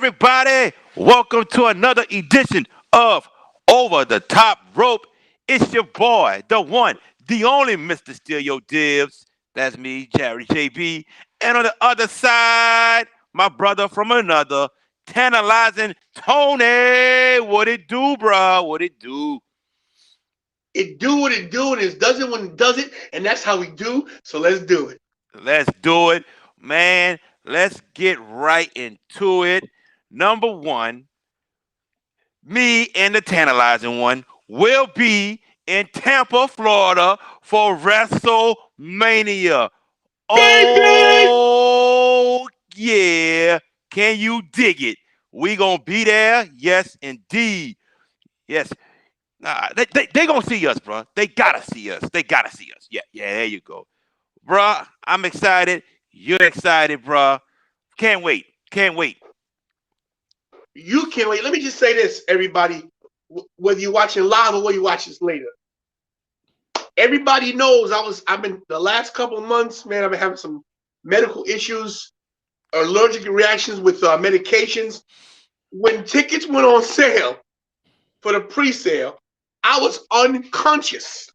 Everybody, welcome to another edition of Over the Top Rope. It's your boy, the one, the only Mr. Steal Your Dibs. That's me, Jerry JB. And on the other side, my brother from another, Tantalizing Tony. What it do, bro? What it do? It do what it do, and it does it when it does it, and that's how we do. So let's do it. Let's do it, man. Let's get right into it. Number one, me and the tantalizing one will be in Tampa, Florida for WrestleMania. Baby! Oh, yeah. Can you dig it? We gonna be there? Yes, indeed. Yes. They gonna see us, bro. They gotta see us. They gotta see us. Yeah, yeah, there you go. Bruh, I'm excited. You're excited, bruh. Can't wait. Can't wait. You can't wait. Let me just say this, everybody. Whether you're watching live or whether you watch this later, everybody knows I've been the last couple of months, man. I've been having some medical issues, allergic reactions with medications. When tickets went on sale for the pre-sale, I was unconscious.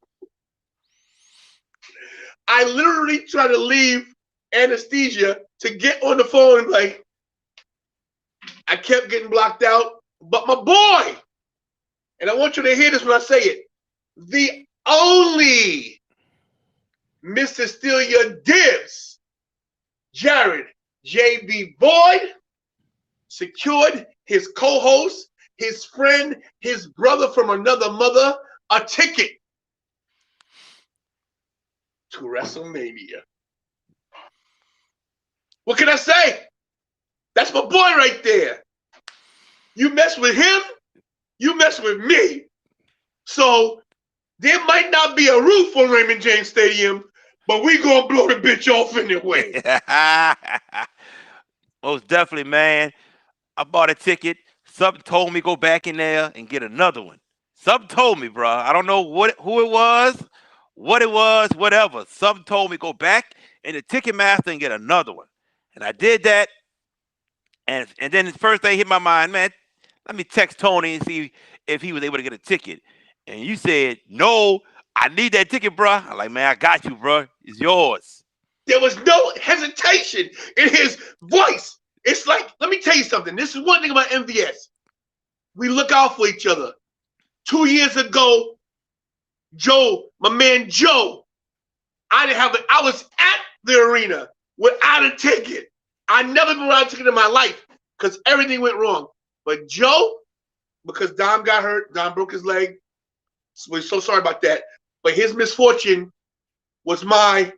I literally tried to leave anesthesia to get on the phone and I kept getting blocked out. But my boy, and I want you to hear this when I say it, the only Mr. Steal Your Dibs, Jared J.B. Boyd, secured his co-host, his friend, his brother from another mother, a ticket to WrestleMania. What can I say? That's my boy right there. You mess with him, you mess with me. So there might not be a roof on Raymond James Stadium, but we gonna blow the bitch off anyway. Most definitely, man. I bought a ticket. Something told me go back in there and get another one. Something told me, bro. I don't know who it was, whatever. Something told me go back in the Ticketmaster and get another one. And I did that. And then the first thing hit my mind, man, let me text Tony and see if he was able to get a ticket. And you said, no, I need that ticket, bro. I'm like, man, I got you, bro. It's yours. There was no hesitation in his voice. It's like, let me tell you something. This is one thing about MVS. We look out for each other. 2 years ago, Joe, my man Joe, I was at the arena without a ticket. I never been without a ticket in my life because everything went wrong. But Joe, because Dom got hurt, Dom broke his leg. So we're so sorry about that. But his misfortune was my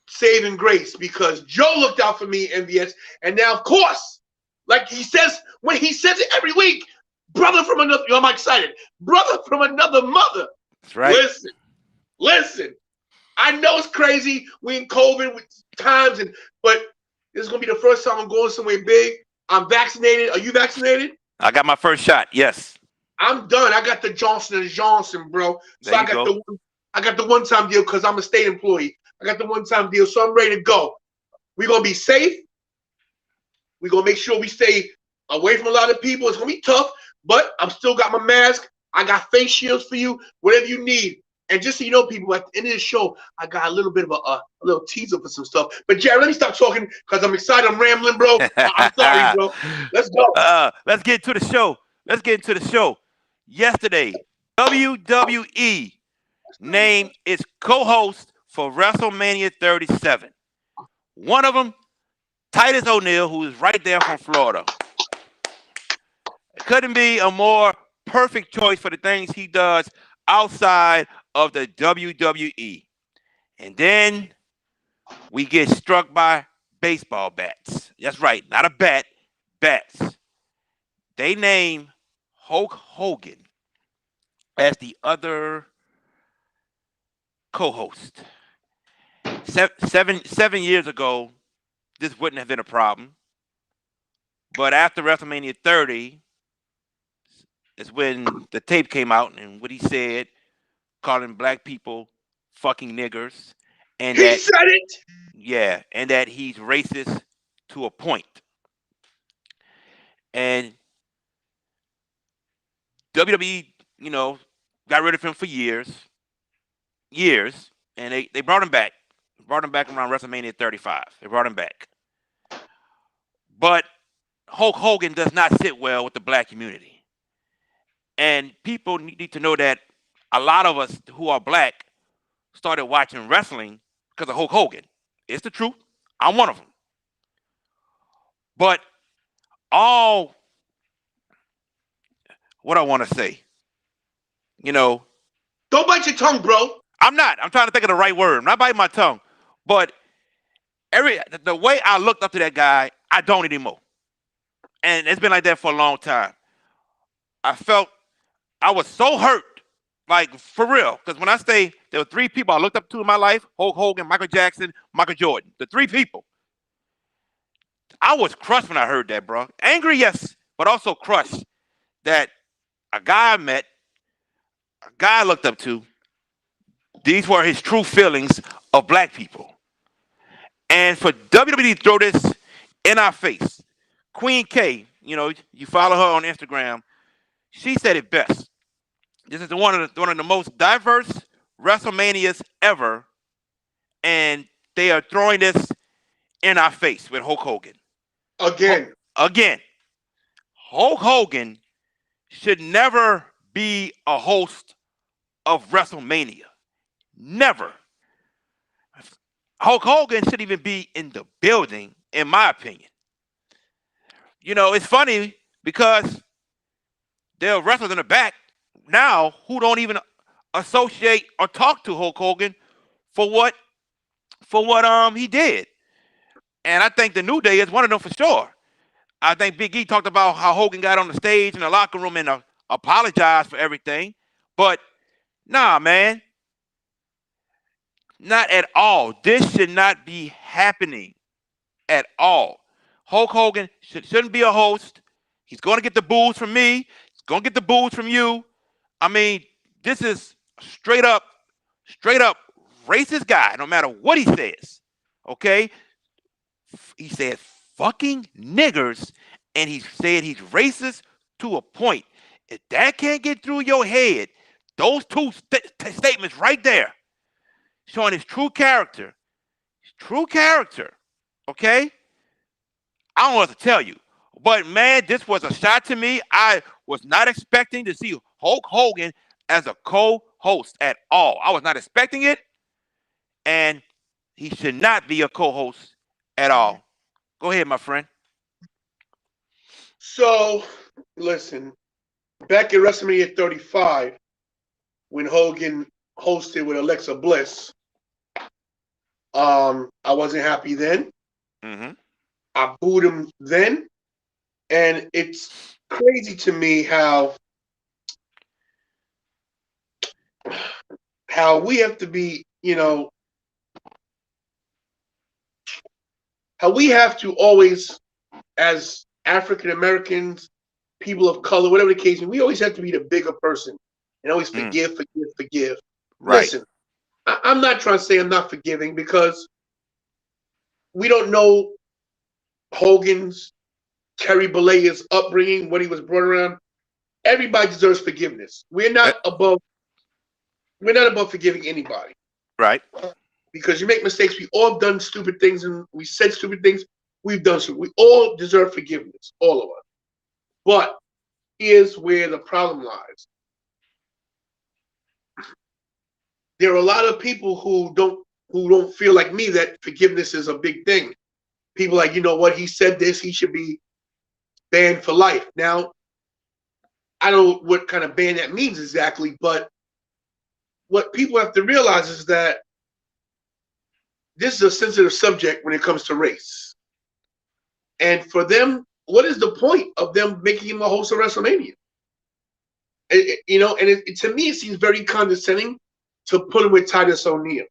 saving grace because Joe looked out for me, MVS. And now, of course, like he says, when he says it every week, brother from another, I'm excited. Brother from another mother. That's right. Listen. I know it's crazy. We in COVID with times, but this is gonna be the first time I'm going somewhere big. I'm vaccinated. Are you vaccinated? I got my first shot. Yes. I'm done. I got the Johnson & Johnson, bro. So I got the one-time deal because I'm a state employee. I got the one-time deal, so I'm ready to go. We're gonna be safe. We're gonna make sure we stay away from a lot of people. It's gonna be tough, but I'm still got my mask. I got face shields for you, whatever you need. And just so you know, people, at the end of the show, I got a little bit of a little teaser for some stuff. But Jared, let me stop talking because I'm excited. I'm rambling, bro. I'm sorry, bro. Let's go. Let's get into the show. Let's get into the show. Yesterday, WWE named its co-host for WrestleMania 37. One of them, Titus O'Neil, who is right there from Florida. It couldn't be a more perfect choice for the things he does outside of the WWE. And then we get struck by baseball bats. That's right, not a bat, bats. They name Hulk Hogan as the other co-host. 7 years ago, this wouldn't have been a problem. But after WrestleMania 30, is when the tape came out and what he said, calling black people fucking niggers, and He that said it. yeah, and that he's racist to a point. And WWE, got rid of him for years, and they brought him back. Brought him back around WrestleMania 35. They brought him back. But Hulk Hogan does not sit well with the black community. And people need to know that a lot of us who are black started watching wrestling because of Hulk Hogan. It's the truth. I'm one of them. But all what I want to say, Don't bite your tongue, bro. I'm not. I'm trying to think of the right word. I'm not biting my tongue. But the way I looked up to that guy, I don't anymore. And it's been like that for a long time. I felt I was so hurt, like for real. Because when I say there were 3 people I looked up to in my life: Hulk Hogan, Michael Jackson, Michael Jordan. The 3 people. I was crushed when I heard that, bro. Angry, yes, but also crushed that a guy I met, a guy I looked up to, these were his true feelings of black people. And for WWE to throw this in our face, Queen K, you follow her on Instagram, she said it best. This is one of the most diverse WrestleManias ever, and they are throwing this in our face with Hulk Hogan. Again, Hulk Hogan should never be a host of WrestleMania. Never. Hulk Hogan shouldn't even be in the building, in my opinion. It's funny because there are wrestlers in the back now who don't even associate or talk to Hulk Hogan for what he did. And I think the New Day is one of them for sure. I think Big E talked about how Hogan got on the stage in the locker room and apologized for everything. But nah, man. Not at all. This should not be happening at all. Hulk Hogan shouldn't be a host. He's going to get the boos from me. He's going to get the boos from you. I mean, this is straight up racist guy, no matter what he says. Okay? He said fucking niggers, and he said he's racist to a point. If that can't get through your head, those 2 statements right there, showing his true character, okay? I don't know what to tell you. But, man, this was a shot to me. I was not expecting to see Hulk Hogan as a co-host at all. I was not expecting it, and he should not be a co-host at all. Go ahead, my friend. So, listen, back at WrestleMania 35, when Hogan hosted with Alexa Bliss, I wasn't happy then. Mm-hmm. I booed him then. And it's crazy to me how we have to be, how we have to always, as African Americans, people of color, whatever the case, we always have to be the bigger person and always forgive. Right. Listen, I'm not trying to say I'm not forgiving because we don't know Hogan's, Terry Bollea's upbringing, what he was brought around. Everybody deserves forgiveness. We're not above forgiving anybody. Right. Because you make mistakes. We all done stupid things and we said stupid things. We've done stupid. We all deserve forgiveness, all of us. But here's where the problem lies. There are a lot of people who don't feel like me that forgiveness is a big thing. People like, you know what, he said this, he should be banned for life. Now, I don't know what kind of ban that means exactly, but what people have to realize is that this is a sensitive subject when it comes to race. And for them, what is the point of them making him a host of WrestleMania? To me, it seems very condescending to put him with Titus O'Neil.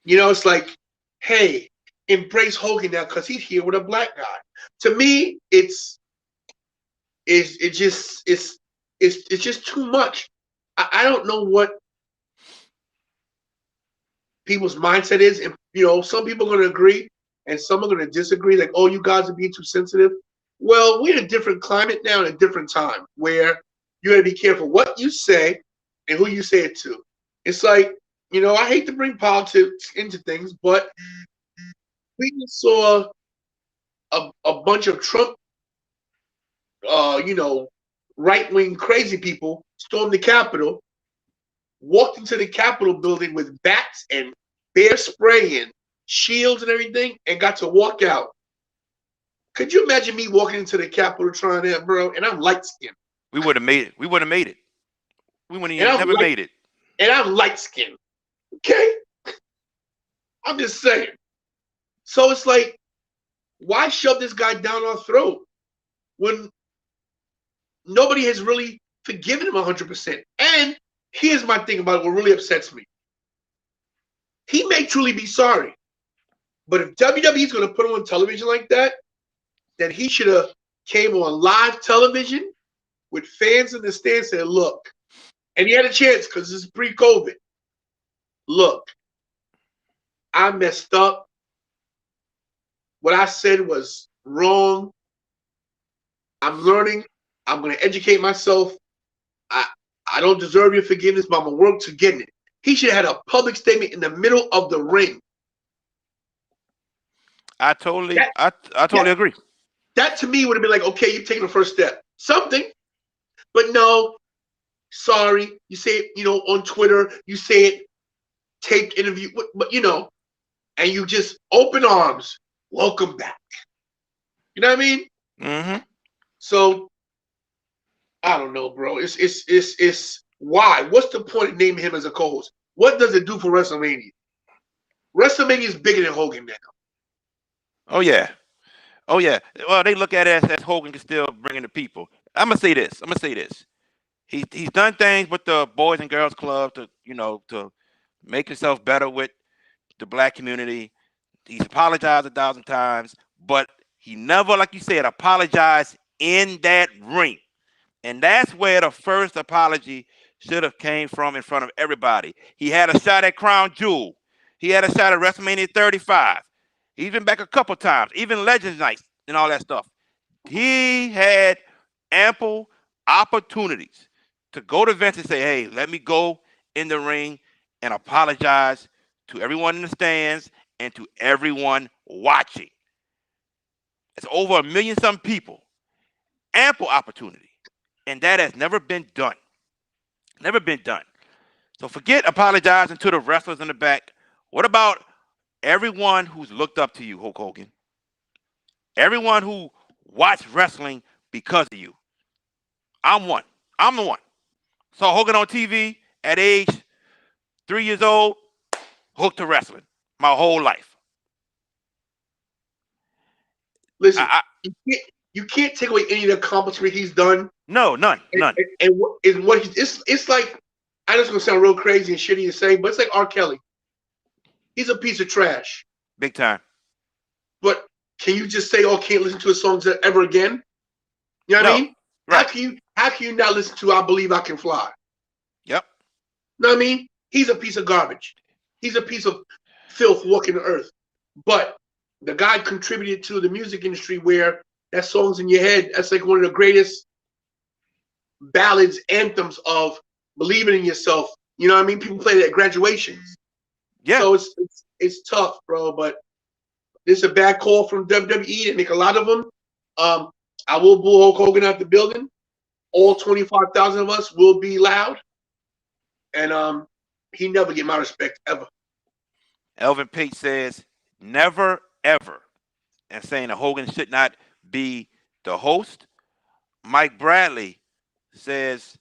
It's like, hey, embrace Hogan now because he's here with a black guy. To me, it's just too much. I don't know what people's mindset is. And, some people are going to agree and some are going to disagree. Like, oh, you guys are being too sensitive. Well, we're in a different climate now, in a different time, where you got to be careful what you say and who you say it to. It's like, I hate to bring politics into things, but we just saw a bunch of Trump, right-wing crazy people storm the Capitol, walked into the Capitol building with bats and bear spray and shields and everything, and got to walk out. Could you imagine me walking into the Capitol trying that, bro? And I'm light-skinned. We would have made it. We wouldn't have made it. We wouldn't And even never made it. And I'm light-skinned. Okay? I'm just saying. So it's like, why shove this guy down our throat when nobody has really forgiven him 100%? And here's my thing about it, what really upsets me. He may truly be sorry. But if WWE is going to put him on television like that, then he should have came on live television with fans in the stands and said, look, and he had a chance because this is pre-COVID. Look, I messed up. What I said was wrong. I'm learning. I'm going to educate myself. I don't deserve your forgiveness, but I'm going to work to get it. He should have had a public statement in the middle of the ring. I totally agree. That to me would have been like, okay, you've taken the first step. Something. But no, sorry. You say it, on Twitter. You say it, taped interview. But and you just open arms. Welcome back. You know what I mean? Mm-hmm. So, I don't know, bro. It's why? What's the point of naming him as a co-host? What does it do for WrestleMania? WrestleMania is bigger than Hogan now. Oh yeah. Well, they look at it as Hogan can still bring in the people. I'm gonna say this. He's done things with the Boys and Girls Club to make himself better with the black community. He's apologized 1,000 times, but he never, like you said, apologized in that ring. And that's where the first apology should have came from in front of everybody. He had a shot at Crown Jewel. He had a shot at WrestleMania 35. He's been back a couple times, even Legends Night and all that stuff. He had ample opportunities to go to Vince and say, hey, let me go in the ring and apologize to everyone in the stands and to everyone watching. It's over 1 million some people. Ample opportunity. And that has never been done. Never been done. So forget apologizing to the wrestlers in the back. What about everyone who's looked up to you, Hulk Hogan? Everyone who watched wrestling because of you. I'm one. I'm the one. Saw Hogan on TV at age 3 years old, hooked to wrestling my whole life. Listen, you can't take away any of the accomplishments he's done. No, none. And it's like, I know it's gonna sound real crazy and shitty to say, but it's like R. Kelly. He's a piece of trash. Big time. But can you just say, oh, can't listen to his songs ever again? You know what I mean? Right. How can you not listen to I Believe I Can Fly? Yep. You know what I mean? He's a piece of garbage. He's a piece of filth walking the earth. But the guy contributed to the music industry where that song's in your head. That's like one of the greatest ballads, anthems of believing in yourself. You know what I mean? People play that at graduations. Yeah. So it's tough, bro. But this is a bad call from WWE. They make a lot of them. I will boo Hulk Hogan out the building. All 25,000 of us will be loud. And he never get my respect ever. Elvin Page says, never, ever. And saying that Hogan should not be the host. Mike Bradley says,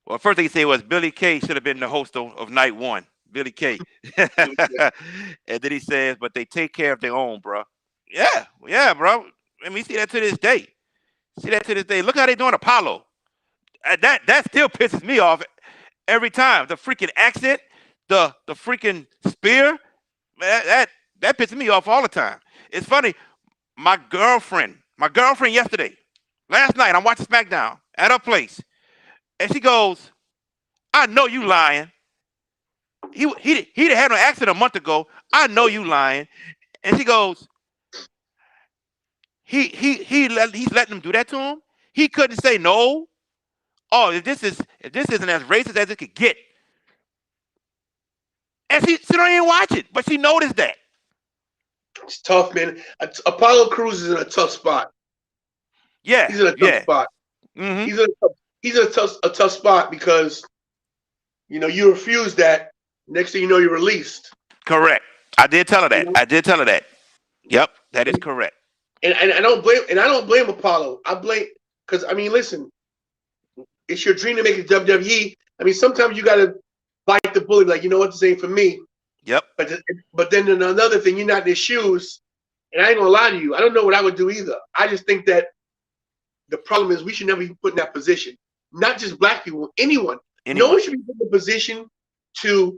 well, first thing he said was Billy Kay should have been the host of night one. Billy Kay. And then he says, but they take care of their own, bro. Yeah, bro. I mean, see that to this day. Look how they doing Apollo. That still pisses me off every time. The freaking accent, the freaking spear, that pisses me off all the time. It's funny. My girlfriend yesterday, last night, I'm watching SmackDown at her place, and she goes, I know you lying. He'd had an accident a month ago. I know you lying. And she goes, he's letting them do that to him. He couldn't say no. Oh, if this isn't as racist as it could get, and she don't even watch it, but she noticed that. It's tough, man. Apollo Crews is in a tough spot. Yeah, He's in a tough spot. Mm-hmm. He's in a tough spot because you refuse that. Next thing you know, you're released. Correct. I did tell her that. Yep, that is correct. And I don't blame Apollo. I blame because listen, it's your dream to make it WWE. Sometimes you gotta bite the bullet, like, you know what, this ain't for me. Yep. But then another thing, you're not in their shoes, and I ain't gonna lie to you, I don't know what I would do either. I just think that the problem is we should never be put in that position. Not just black people, anyone. No one should be put in a position to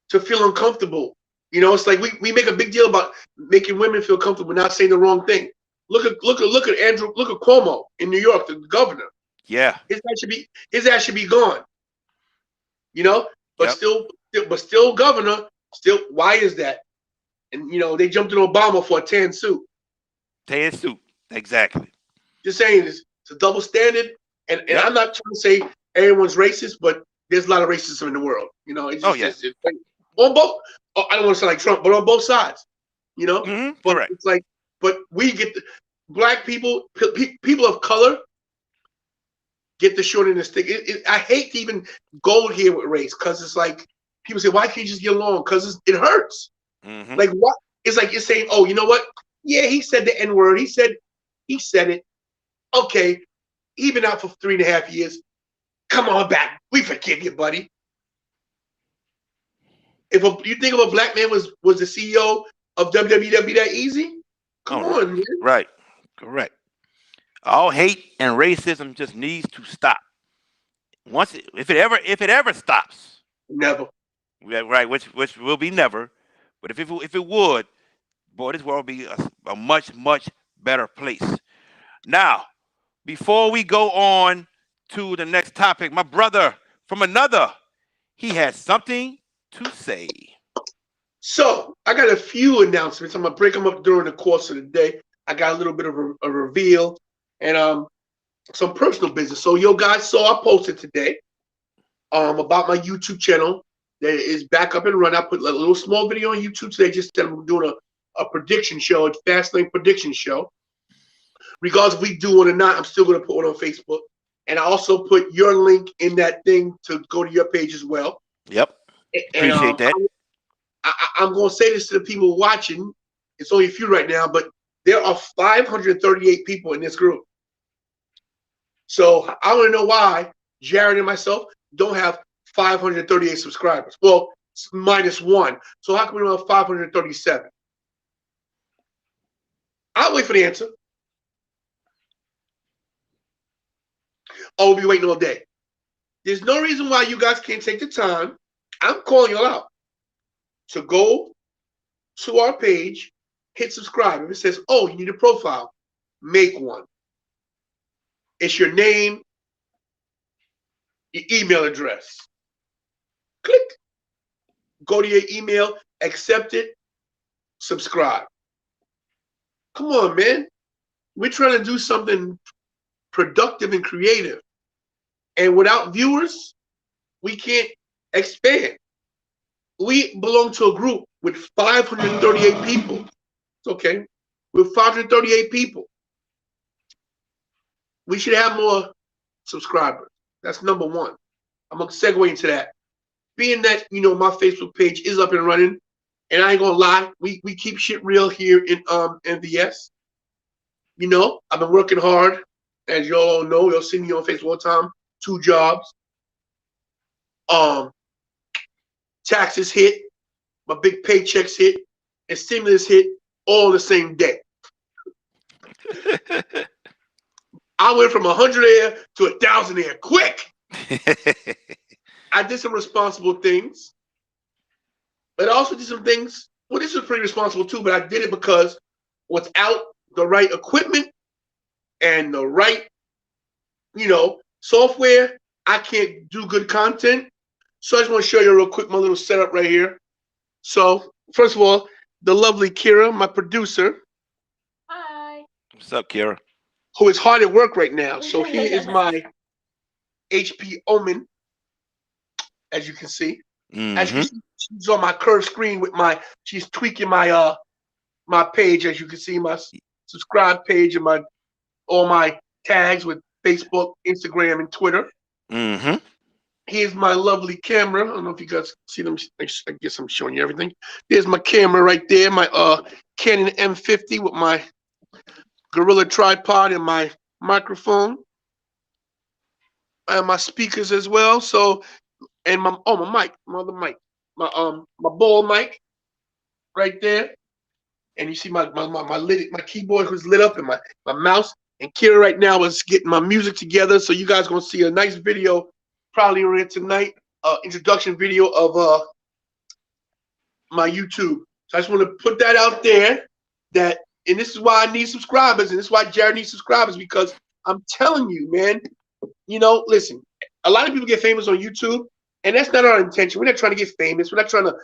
feel uncomfortable. It's like we make a big deal about making women feel comfortable, not saying the wrong thing. Look at Cuomo in New York, the governor. Yeah. His ass should be gone. But still governor. Still, why is that? And they jumped in Obama for a tan suit. Tan suit, exactly. Just saying, it's a double standard. And I'm not trying to say everyone's racist, but there's a lot of racism in the world. It's on both. I don't want to sound like Trump, but on both sides. Mm-hmm. But correct. It's like, but we get black people, people of color, get the short end of the stick. I hate to even go here with race because it's like people say, why can't you just get along? Because it hurts. Mm-hmm. Like what? It's like you're saying, oh, you know what? Yeah, he said the N-word. He said it. Okay, he been out for 3.5 years. Come on back. We forgive you, buddy. If you think of a black man was the CEO of WWE, that easy? Come on, man. Right. Correct. All hate and racism just needs to stop. If it ever stops. Never. Right, which will be never. But if it would, boy, this world would be a much, much better place. Now, before we go on to the next topic, my brother from another, he has something to say. So I got a few announcements. I'm gonna break them up during the course of the day. I got a little bit of a reveal and some personal business. So yo guys saw I posted today about my YouTube channel that is back up and running. I put a little small video on YouTube today. Just said I'm doing a prediction show, a Fastlane prediction show. Regardless if we do one or not, I'm still gonna put one on Facebook. And I also put your link in that thing to go to your page as well. Yep. Appreciate that. I'm going to say this to the people watching. It's only a few right now, but there are 538 people in this group. So I want to know why Jared and myself don't have 538 subscribers. Well, minus one. So how come we don't have 537? I'll wait for the answer. Oh, we'll be waiting all day. There's no reason why you guys can't take the time. I'm calling you all out. So go to our page, hit subscribe. If it says, oh, you need a profile, make one. It's your name, your email address. Click. Go to your email, accept it, subscribe. Come on, man. We're trying to do something productive and creative. And without viewers, we can't expand. We belong to a group with 538 people. It's okay. With 538 people. We should have more subscribers. That's number one. I'm going to segue into that. Being that, my Facebook page is up and running, and I ain't going to lie, we keep shit real here in MVS. I've been working hard. As you all know, you'll see me on Facebook all the time. 2 jobs. Taxes hit. My big paychecks hit, and stimulus hit all the same day. I went from 100 air to 1,000 air quick. I did some responsible things, but I also did some things. Well, this was pretty responsible too, but I did it because without the right equipment and the right, software, I can't do good content. So I just want to show you real quick my little setup right here. So, first of all, the lovely Kira, my producer. Hi. What's up, Kira? Who is hard at work right now. So here is my HP Omen, as you can see. As you can see, she's on my curved screen with she's tweaking my my page, as you can see, my subscribe page and all my tags with Facebook, Instagram, and Twitter. Here's my lovely camera. I don't know if you guys see them. I guess I'm showing you everything. There's my camera right there, my Canon M50 with my Gorilla tripod and my microphone. And my speakers as well. So, and my mic, my other mic, my ball mic right there. And you see my keyboard was lit up, and my mouse. And Kira right now is getting my music together. So you guys gonna see a nice video probably around tonight, introduction video of my YouTube. So I just want to put that out there, and this is why I need subscribers, and this is why Jared needs subscribers, because I'm telling you, man, listen, a lot of people get famous on YouTube, and that's not our intention. We're not trying to get famous. We're not trying to,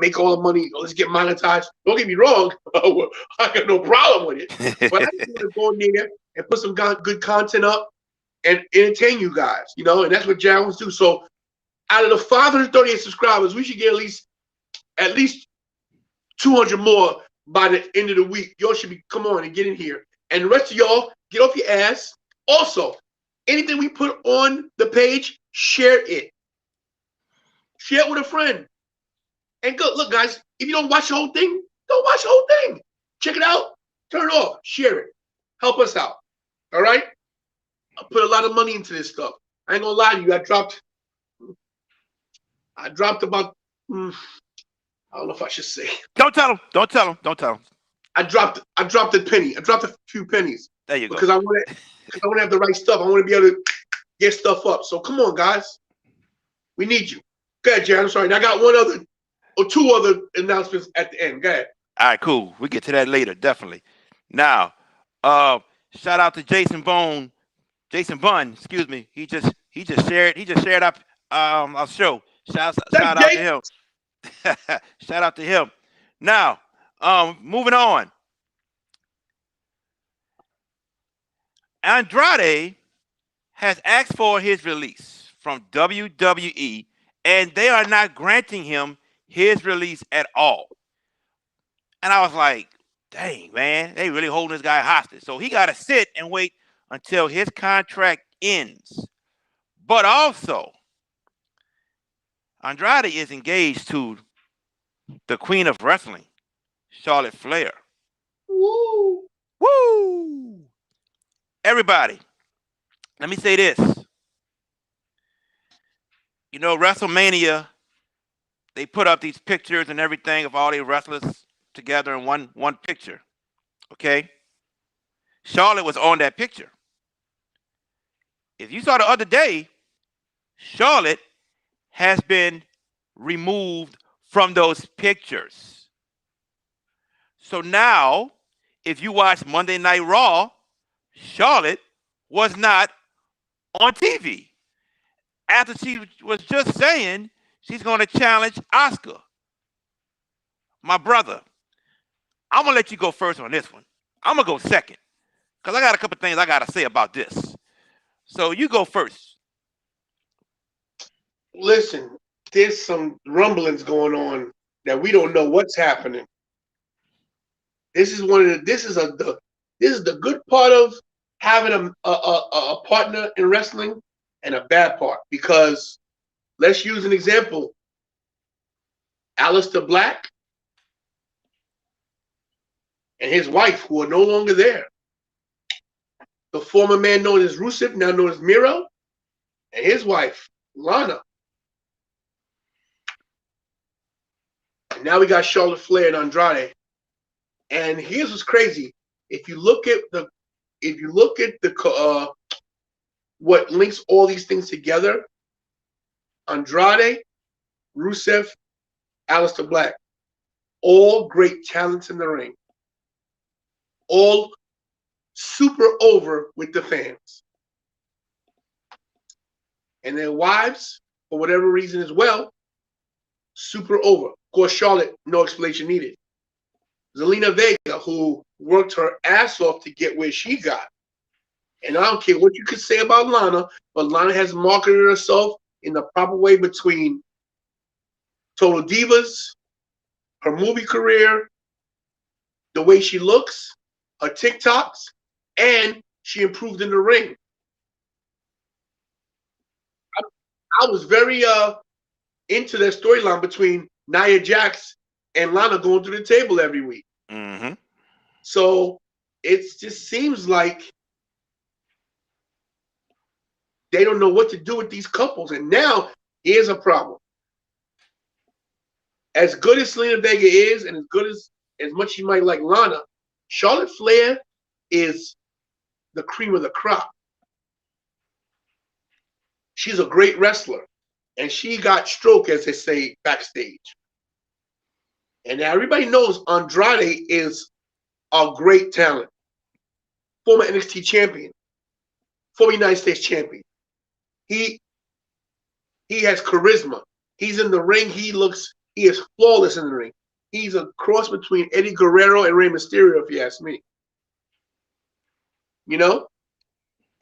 make all the money. Let's get monetized. Don't get me wrong. I got no problem with it. But I just want to go in there and put some good content up and entertain you guys, and that's what Jared wants to do. So out of the 538 subscribers, we should get at least 200 more by the end of the week. Y'all should come on and get in here. And the rest of y'all, get off your ass. Also, anything we put on the page, share it. Share it with a friend. And good. Look, guys, if you don't watch the whole thing, don't watch the whole thing. Check it out. Turn it off. Share it. Help us out. All right? I put a lot of money into this stuff. I ain't gonna lie to you. I dropped about, I don't know if I should say. Don't tell him. Don't tell him. Don't tell him. I dropped a penny. I dropped a few pennies. There you go. Because I want to have the right stuff. I want to be able to get stuff up. So come on, guys. We need you. Go ahead, Jared. I'm sorry. And I got two other announcements at the end. Go ahead. All right, cool. We get to that later, definitely. Now, shout out to Jason Bunn, excuse me. He just shared our show. Shout out to him. Shout out to him. Now, moving on. Andrade has asked for his release from WWE, and they are not granting him his release at all. And I was like, dang, man, they really holding this guy hostage. So he got to sit and wait until his contract ends. But also, Andrade is engaged to the queen of wrestling, Charlotte Flair. Woo! Woo! Everybody, let me say this. WrestleMania, they put up these pictures and everything of all the wrestlers together in one picture. Okay? Charlotte was on that picture. If you saw the other day, Charlotte has been removed from those pictures. So now, if you watch Monday Night Raw, Charlotte was not on TV. After she was just saying she's going to challenge Asuka. My brother, I'm going to let you go first on this one. I'm going to go second because I got a couple things I got to say about this. So you go first. Listen, there's some rumblings going on that we don't know what's happening. This is the good part of having a partner in wrestling and a bad part, because let's use an example. Aleister Black and his wife, who are no longer there. The former man known as Rusev, now known as Miro, and his wife, Lana. And now we got Charlotte Flair and Andrade. And here's what's crazy. If you look at what links all these things together, Andrade, Rusev, Aleister Black, all great talents in the ring. All super over with the fans. And their wives, for whatever reason as well, super over. Of course, Charlotte, no explanation needed. Zelina Vega, who worked her ass off to get where she got. And I don't care what you could say about Lana, but Lana has marketed herself in the proper way between Total Divas, her movie career, the way she looks, her TikToks, and she improved in the ring. I was very into that storyline between Nia Jax and Lana going through the table every week. Mm-hmm. So it just seems like they don't know what to do with these couples. And now here's a problem. As good as Selena Vega is, and as much you might like Lana, Charlotte Flair is the cream of the crop. She's a great wrestler. And she got stroke, as they say, backstage. And now everybody knows Andrade is a great talent. Former NXT champion. Former United States champion. He has charisma. He's in the ring. He is flawless in the ring. He's a cross between Eddie Guerrero and Rey Mysterio, if you ask me. You know?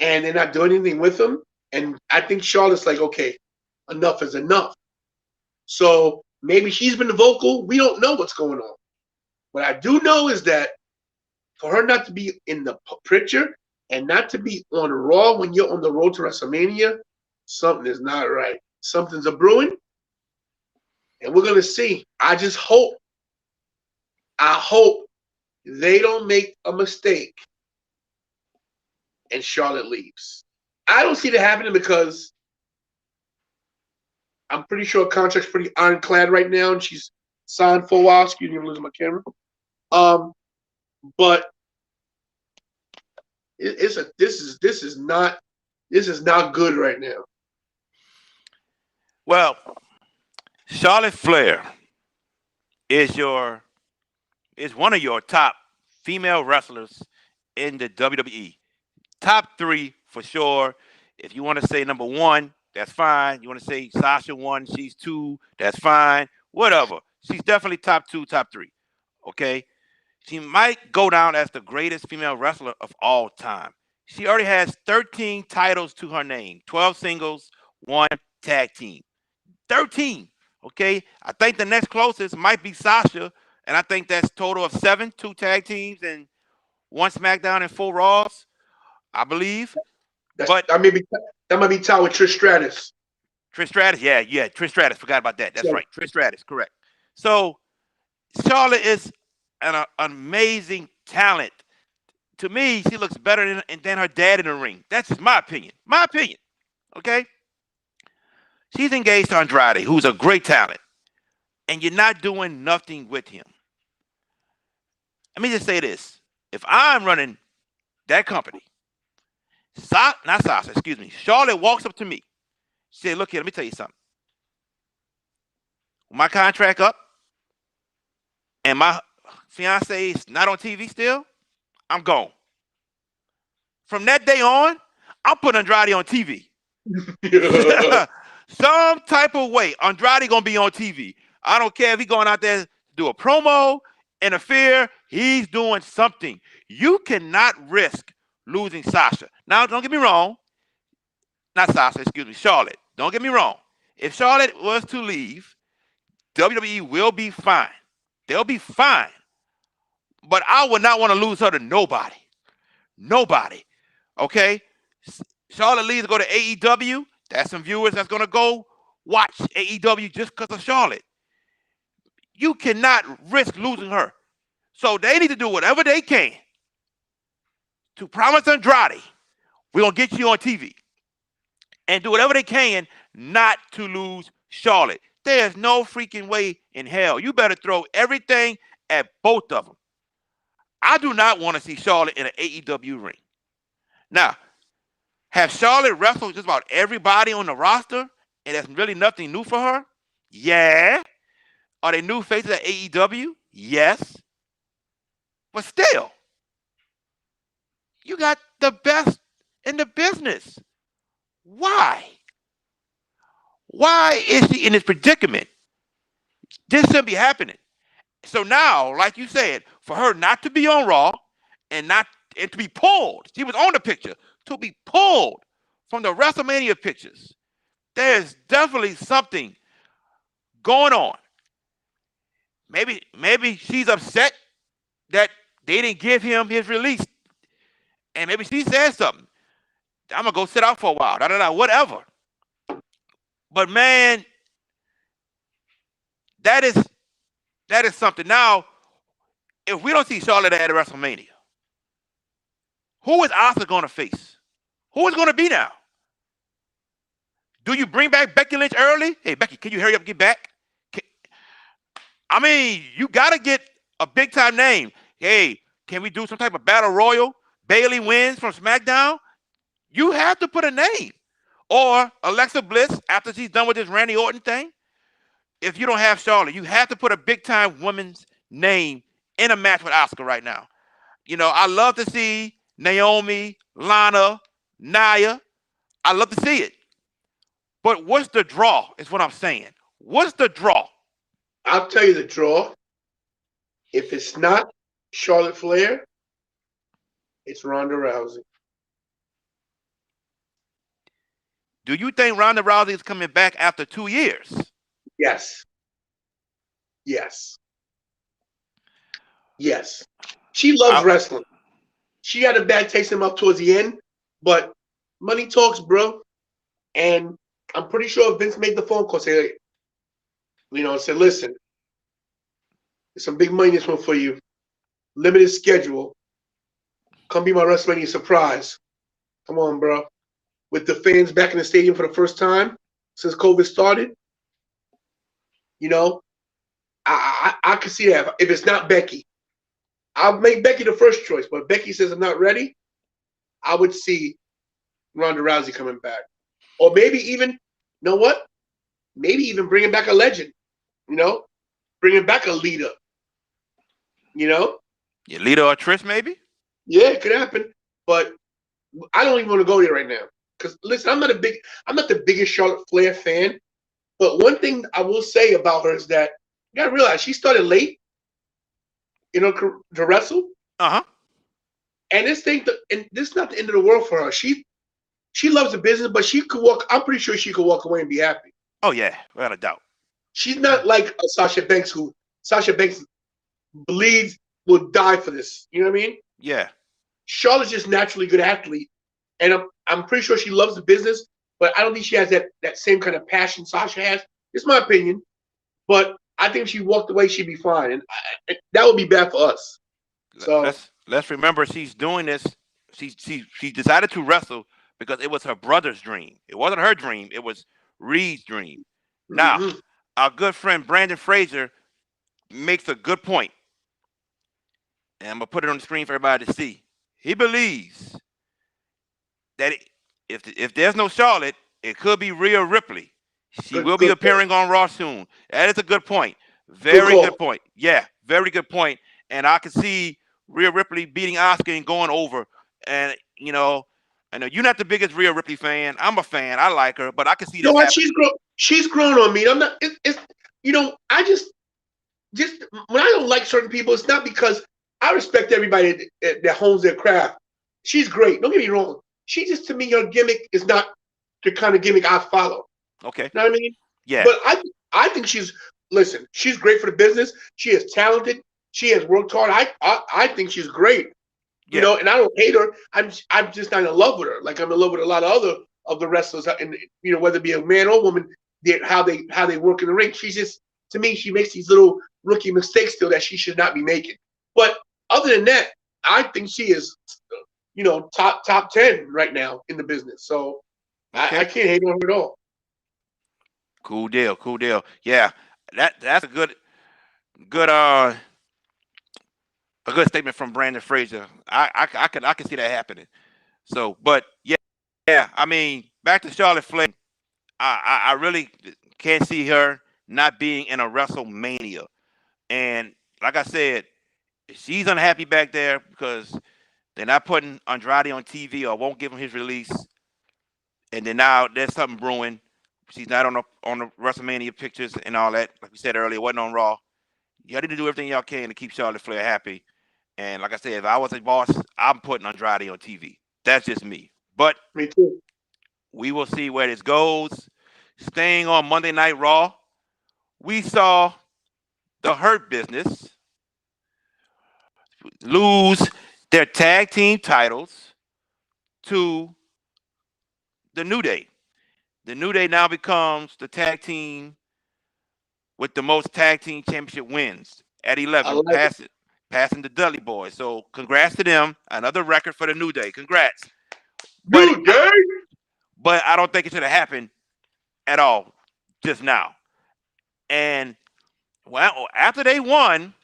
And they're not doing anything with him. And I think Charlotte's like, okay, enough is enough. So maybe she's been vocal. We don't know what's going on. What I do know is that for her not to be in the picture and not to be on Raw when you're on the road to WrestleMania, something is not right. Something's a brewing. And we're going to see. I hope they don't make a mistake and Charlotte leaves. I don't see that happening because I'm pretty sure her contract's pretty ironclad right now, and she's signed for a while. Excuse me, I'm losing my camera. But this is not good right now. Well, Charlotte Flair is one of your top female wrestlers in the WWE. Top 3 for sure. If you want to say number 1, that's fine. You want to say Sasha 1, she's 2, that's fine. Whatever. She's definitely top 2, top 3. Okay? She might go down as the greatest female wrestler of all time. She already has 13 titles to her name. 12 singles, 1 tag team. 13. Okay? I think the next closest might be Sasha, and I think that's total of 7, 2 tag teams and 1 SmackDown and 4 Raws, I believe. That might be tied with Trish Stratus. Trish Stratus, yeah, Trish Stratus. Forgot about that. That's right, Trish Stratus, correct. So Charlotte is an amazing talent. To me, she looks better than her dad in the ring. That's just my opinion. My opinion. Okay? She's engaged to Andrade, who's a great talent. And you're not doing nothing with him. Let me just say this. If I'm running that company, Charlotte walks up to me. She said, look here, let me tell you something. When my contract up and my fiance is not on TV still, I'm gone. From that day on, I'm putting Andrade on TV. Some type of way, Andrade going to be on TV. I don't care if he's going out there to do a promo, interfere, he's doing something. You cannot risk losing Sasha. Now, don't get me wrong. Not Sasha, Charlotte. Don't get me wrong. If Charlotte was to leave, WWE will be fine. They'll be fine. But I would not want to lose her to nobody. Nobody. Okay? Charlotte leaves to go to AEW. That's some viewers that's going to go watch AEW just because of Charlotte. You cannot risk losing her. So they need to do whatever they can to promise Andrade, we're going to get you on TV. And do whatever they can not to lose Charlotte. There's no freaking way in hell. You better throw everything at both of them. I do not want to see Charlotte in an AEW ring. Now, have Charlotte wrestled just about everybody on the roster, and there's really nothing new for her? Yeah. Are they new faces at AEW? Yes. But still, you got the best in the business. Why? Why is she in this predicament? This shouldn't be happening. So now, like you said, for her not to be on Raw and to be pulled. She was on the picture to be pulled from the WrestleMania pictures. There's definitely something going on. Maybe she's upset that they didn't give him his release, and maybe she said something. I'm gonna go sit out for a while. Whatever. But man, that is something. Now, if we don't see Charlotte at WrestleMania, who is Asuka going to face? Who is going to be now? Do you bring back Becky Lynch early? Hey, Becky, can you hurry up and get back? You got to get a big-time name. Hey, can we do some type of battle royal? Bayley wins from SmackDown? You have to put a name. Or Alexa Bliss, after she's done with this Randy Orton thing. If you don't have Charlotte, you have to put a big-time woman's name in a match with Asuka right now. I love to see Naomi, Lana, Nia. I love to see it. But what's the draw is what I'm saying. What's the draw? I'll tell you the draw. If it's not Charlotte Flair, it's Ronda Rousey. Do you think Ronda Rousey is coming back after 2 years? Yes. She loves wrestling. She had a bad taste in her mouth towards the end, but money talks, bro. And I'm pretty sure Vince made the phone call, said, listen, there's some big money in this one for you. Limited schedule. Come be my WrestleMania surprise. Come on, bro. With the fans back in the stadium for the first time since COVID started, I could see that. If it's not Becky, I'll make Becky the first choice. But if Becky says I'm not ready, I would see Ronda Rousey coming back. Or maybe even, maybe even bringing back a legend, bringing back a leader, Your leader or Trish, maybe? Yeah, it could happen. But I don't even want to go there right now. Because, listen, I'm not the biggest Charlotte Flair fan. But one thing I will say about her is that you got to realize she started late, to wrestle. Uh-huh. And this is not the end of the world for her. She loves the business, but she could walk. I'm pretty sure she could walk away and be happy. Oh, yeah, without a doubt. She's not like a Sasha Banks, who Sasha Banks believes will die for this. You know what I mean? Yeah. Charlotte's just naturally good athlete, and I'm pretty sure she loves the business, but I don't think she has that same kind of passion Sasha has. It's my opinion, but I think if she walked away, she'd be fine, and that would be bad for us. So let's remember, she's doing this. She decided to wrestle because it was her brother's dream. It wasn't her dream. It was Reed's dream. Now, our good friend Brandon Fraser makes a good point, and I'm gonna put it on the screen for everybody to see. He believes that if there's no Charlotte, it could be Rhea Ripley. She will be appearing on Raw soon. That is a good point. Very good point. Yeah, very good point. And I can see Rhea Ripley beating Asuka and going over. And, I know you're not the biggest Rhea Ripley fan. I'm a fan. I like her, but I can see this happening. She's grown on me. I'm not. I just when I don't like certain people, it's not because I respect everybody that hones their craft. She's great. Don't get me wrong. She just, to me, her gimmick is not the kind of gimmick I follow. Okay. You know what I mean? Yeah. But I think she's great for the business. She is talented. She has worked hard. I think she's great. Yeah. And I don't hate her. I'm just not in love with her. Like I'm in love with a lot of the wrestlers, and whether it be a man or woman, how they work in the ring. She's just, to me, she makes these little rookie mistakes still that she should not be making. But other than that, I think she is, top 10 right now in the business. So okay. I can't hate on her at all. Cool deal. Yeah, that's a good statement from Brandon Fraser. I can see that happening. So, but yeah. I mean, back to Charlotte Flair. I really can't see her not being in a WrestleMania. And like I said, she's unhappy back there because they're not putting Andrade on TV or won't give him his release. And then now there's something brewing. She's not on the WrestleMania pictures and all that. Like we said earlier, wasn't on Raw. Y'all need to do everything y'all can to keep Charlotte Flair happy. And like I said, if I was a boss, I'm putting Andrade on TV. That's just me. But Me too. we will see where this goes. Staying on Monday Night Raw, we saw the Hurt Business lose their tag team titles to the New Day. The New Day now becomes the tag team with the most tag team championship wins at I 11, like it. passing the Dudley Boys. So congrats to them. Another record for the New Day. Congrats. But New Day. but I don't think it should have happened at all just now. And well, after they won,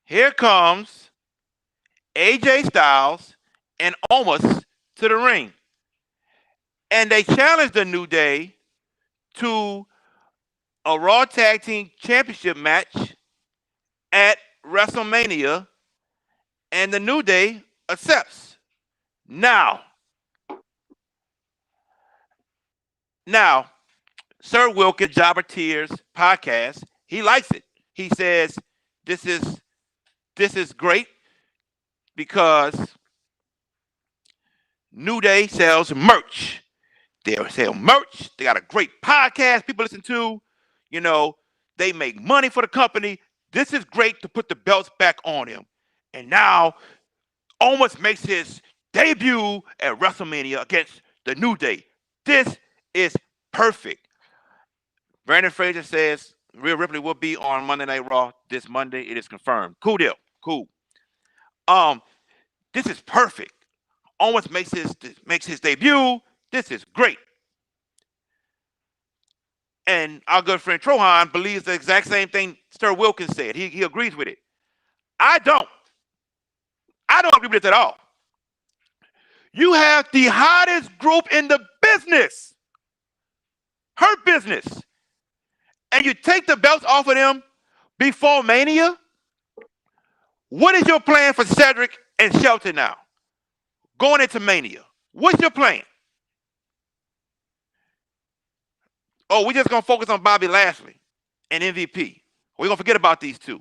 here comes AJ Styles and Omos to the ring. And they challenged the New Day to a Raw Tag Team Championship match at WrestleMania, and the New Day accepts. Now, now, Sir Wilkins, Jobber Tears podcast, he likes it. He says this is great because New Day sells merch. They sell merch. They got a great podcast people listen to. You know, they make money for the company. This is great to put the belts back on him. And now, almost makes his debut at WrestleMania against the New Day. This is perfect. Brandon Fraser says Rhea Ripley will be on Monday Night Raw this Monday. It is confirmed. Cool deal. Cool. Um, this is perfect. Almost makes his debut. This is great. And our good friend Trohan believes the exact same thing Sir Wilkins said. He agrees with it. I don't. I don't agree with this at all. You have the hottest group in the business, her business, and you take the belts off of them before Mania. What is your plan for Cedric and Shelton now? Going into Mania. What's your plan? Oh, we're just going to focus on Bobby Lashley and MVP. We're going to forget about these two.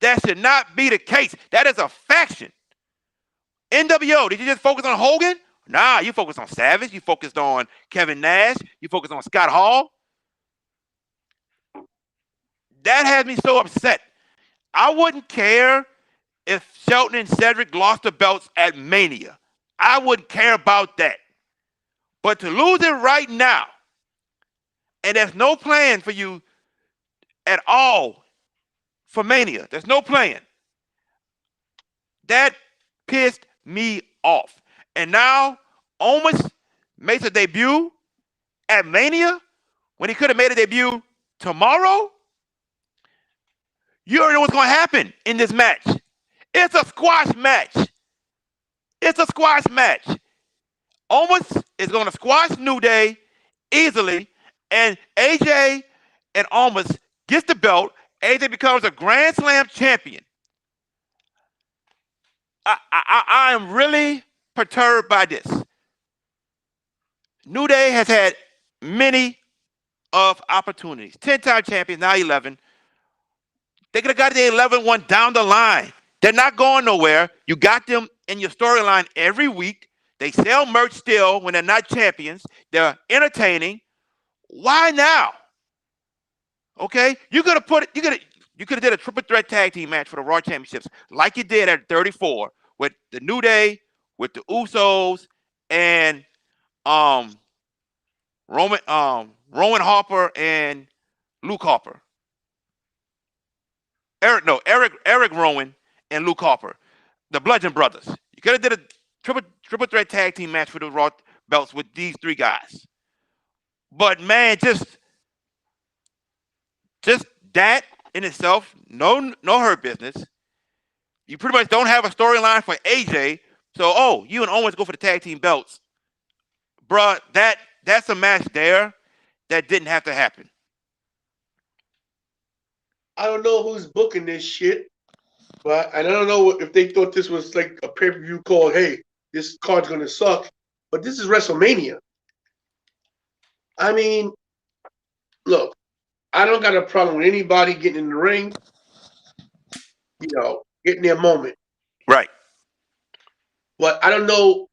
That should not be the case. That is a faction. NWO, did you just focus on Hogan? Nah, you focused on Savage. You focused on Kevin Nash. You focused on Scott Hall. That had me so upset. I wouldn't care if Shelton and Cedric lost the belts at Mania. I wouldn't care about that. But to lose it right now, and there's no plan for you at all for Mania. There's no plan. That pissed me off. And now, Owens makes a debut at Mania when he could have made a debut tomorrow. You already know what's going to happen in this match. It's a squash match. It's a squash match. Owens is going to squash New Day easily, and AJ and Owens gets the belt. AJ becomes a Grand Slam champion. I am really perturbed by this. New Day has had many of opportunities. 10-time champions, now 11. They could have got the 11 one down the line. They're not going nowhere. You got them in your storyline every week. They sell merch still when they're not champions. They're entertaining. Why now? Okay, you could have did a triple threat tag team match for the Raw Championships like you did at 34 with the New Day, with the Usos, and Roman Harper and Luke Harper. Eric Rowan and Luke Harper, the Bludgeon Brothers. You could have did a triple threat tag team match for the Raw belts with these three guys. But man, just that in itself, no hurt business. You pretty much don't have a storyline for AJ. So, you and Owens go for the tag team belts. Bruh, that's a match there that didn't have to happen. I don't know who's booking this shit, but I don't know if they thought this was like a pay-per-view called, hey, this card's going to suck, but this is WrestleMania. I mean, look, I don't got a problem with anybody getting in the ring. You know, getting their moment. Right. But I don't know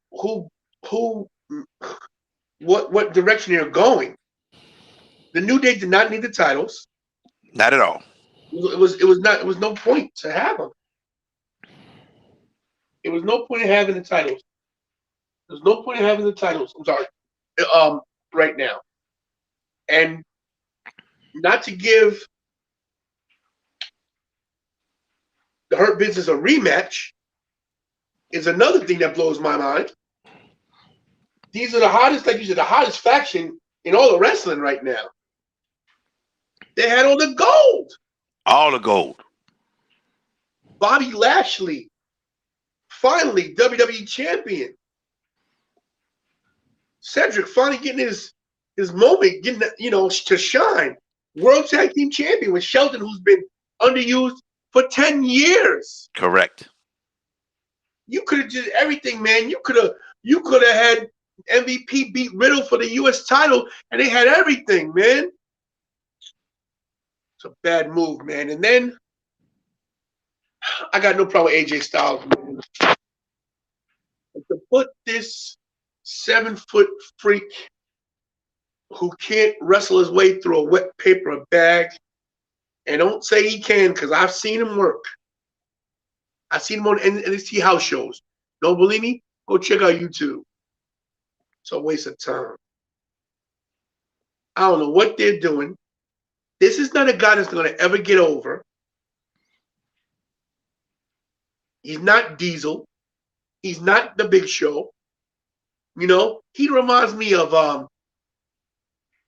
what direction they're going. The New Day did not need the titles. Not at all. It was no point to have them. It was no point in having the titles. There's no point in having the titles. I'm sorry. Right now. And not to give the Hurt Business a rematch is another thing that blows my mind. These are the hottest, like you said, the hottest faction in all of wrestling right now. They had all the gold. All the gold. Bobby Lashley, finally WWE champion. Cedric finally getting his moment, getting to shine. World Tag Team Champion with Shelton, who's been underused for 10 years. Correct. You could have did everything, man. You could have had MVP beat Riddle for the U.S. title, and they had everything, man. It's a bad move, man. And then I got no problem with AJ Styles, man. But to put this 7-foot freak who can't wrestle his way through a wet paper bag, and don't say he can, because I've seen him work. I've seen him on NXT house shows. Don't believe me? Go check out YouTube. It's a waste of time. I don't know what they're doing. This is not a guy that's going to ever get over. He's not Diesel. He's not the Big Show. You know, he reminds me of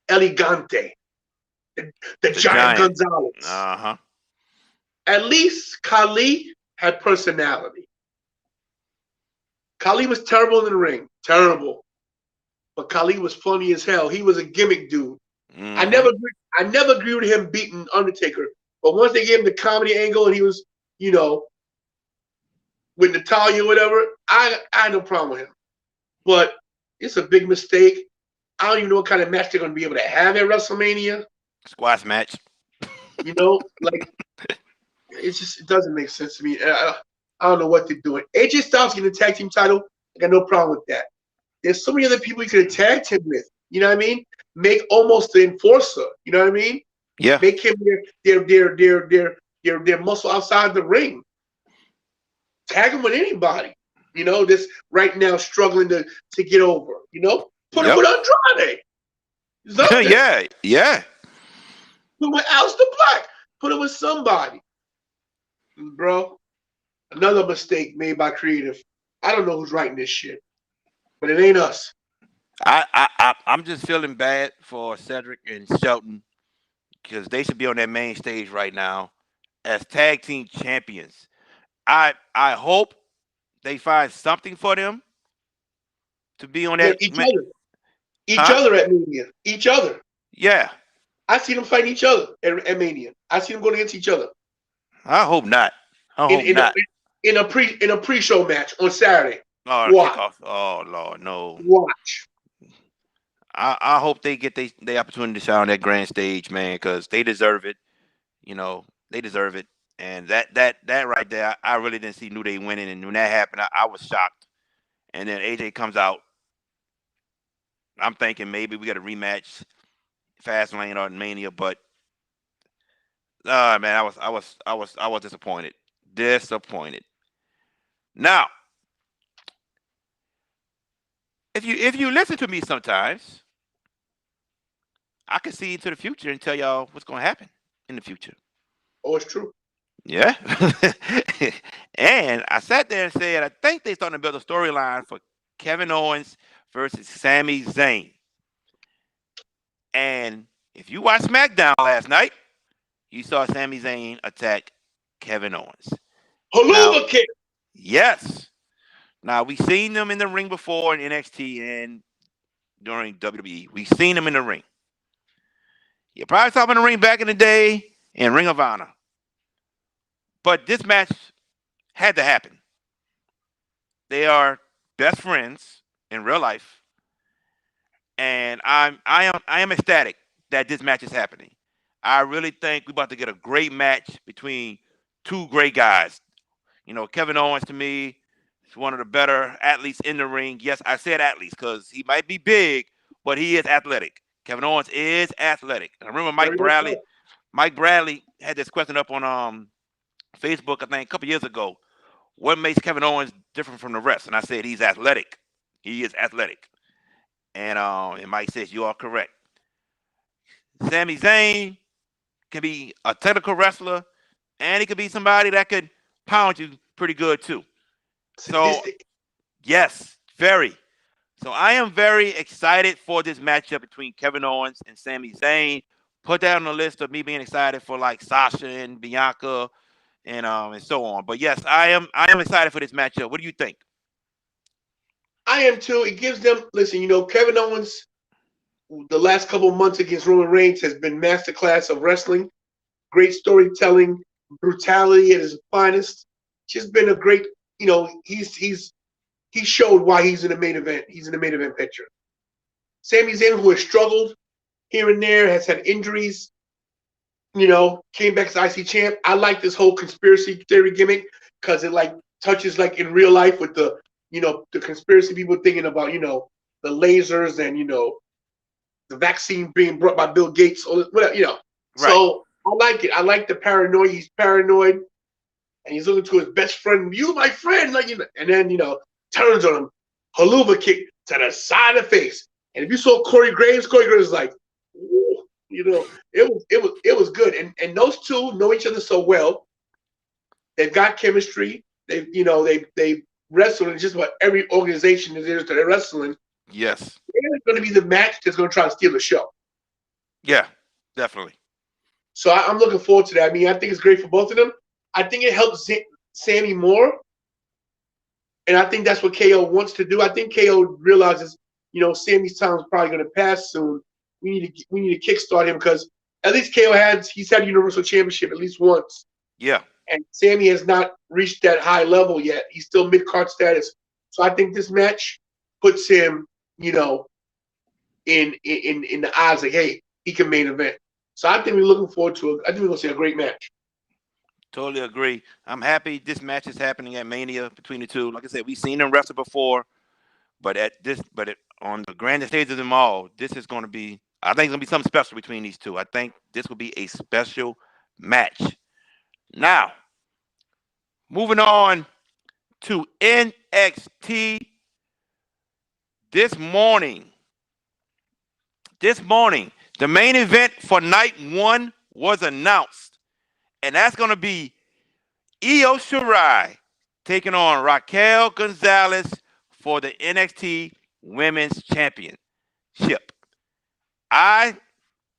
Elegante, the Giant Gonzalez. Uh-huh. At least Khali had personality. Khali was terrible in the ring. Terrible. But Khali was funny as hell. He was a gimmick dude. Mm-hmm. I never agreed with him beating Undertaker. But once they gave him the comedy angle and he was, with Natalia or whatever, I had no problem with him. But it's a big mistake. I don't even know what kind of match they're going to be able to have at WrestleMania. Squash match. Like it doesn't make sense to me. I don't know what they're doing. AJ Styles getting the tag team title, I got no problem with that. There's so many other people you could have tagged him with. You know what I mean? Make almost the enforcer. You know what I mean? Yeah. Make him their muscle outside the ring. Tag him with anybody. That's right now struggling to get over. Put him with Andrade. Yeah. Put him with Aleister Black. Put him with somebody. Bro, another mistake made by creative. I don't know who's writing this shit, but it ain't us. I'm just feeling bad for Cedric and Shelton because they should be on that main stage right now as tag team champions. I hope they find something for them to be on that. Each other at Mania. Each other. Yeah. I see them fighting each other at Mania. I see them going against each other. I hope not. In a pre-show match on Saturday. Oh, kickoff. Oh Lord, no. Watch. I hope they get the opportunity to shine on that grand stage, man, because they deserve it. They deserve it. And that right there, I really didn't see New Day winning, and when that happened, I was shocked. And then AJ comes out. I'm thinking maybe we got a rematch, Fastlane or Mania, but man, I was disappointed. Disappointed. Now, if you listen to me sometimes, I can see into the future and tell y'all what's going to happen in the future. Oh, it's true. Yeah. And I sat there and said, I think they're starting to build a storyline for Kevin Owens versus Sami Zayn. And if you watched SmackDown last night, you saw Sami Zayn attack Kevin Owens. Haluva kick. Yes. Now, we've seen them in the ring before in NXT and during WWE. We've seen them in the ring. You probably saw them in the ring back in the day in Ring of Honor. But this match had to happen. They are best friends in real life. And I am ecstatic that this match is happening. I really think we're about to get a great match between two great guys. Kevin Owens to me is one of the better athletes in the ring. Yes, I said athletes because he might be big, but he is athletic. Kevin Owens is athletic. I remember Mike Very much Bradley. so. Mike Bradley had this question up on Facebook, I think, a couple years ago. What makes Kevin Owens different from the rest? And I said he's athletic. He is athletic. And Mike says you are correct. Sami Zayn can be a technical wrestler, and he could be somebody that could pound you pretty good too. So Sadistic. yes, very. So I am very excited for this matchup between Kevin Owens and Sami Zayn. Put that on the list of me being excited for like Sasha and Bianca and so on. But yes, I am excited for this matchup. What do you think? I am too. It gives them, listen, Kevin Owens, the last couple of months against Roman Reigns has been masterclass of wrestling. Great storytelling, brutality at his finest. Just been a great, he showed why he's in the main event. He's in the main event picture. Sami Zayn, who has struggled here and there, has had injuries, came back as IC champ. I like this whole conspiracy theory gimmick because it touches in real life with the conspiracy people thinking about, the lasers and, the vaccine being brought by Bill Gates or whatever, Right. So I like it. I like the paranoia. He's paranoid and he's looking to his best friend. You, my friend, and then, turns on him. Haluva kick to the side of the face. And if you saw Corey Graves is like, ooh, it was good. And those two know each other so well. They've got chemistry. They wrestle in just about every organization that they're wrestling. Yes. It's going to be the match that's going to try to steal the show. Yeah, definitely. So I'm looking forward to that. I mean, I think it's great for both of them. I think it helps Sami more. And I think that's what KO wants to do. I think KO realizes, Sami's time is probably going to pass soon. We need to kickstart him because at least KO he's had a Universal Championship at least once. Yeah. And Sami has not reached that high level yet. He's still mid-card status. So I think this match puts him, in the eyes like, hey, he can main event. So I think we're looking forward to it. I think we're going to see a great match. Totally agree. I'm happy this match is happening at Mania between the two. Like I said, we've seen them wrestle before, but on the grandest stage of them all, this is going to be. I think it's going to be something special between these two. I think this will be a special match. Now, moving on to NXT this morning, the main event for night one was announced, and that's going to be Io Shirai taking on Raquel Gonzalez for the NXT Women's Championship. I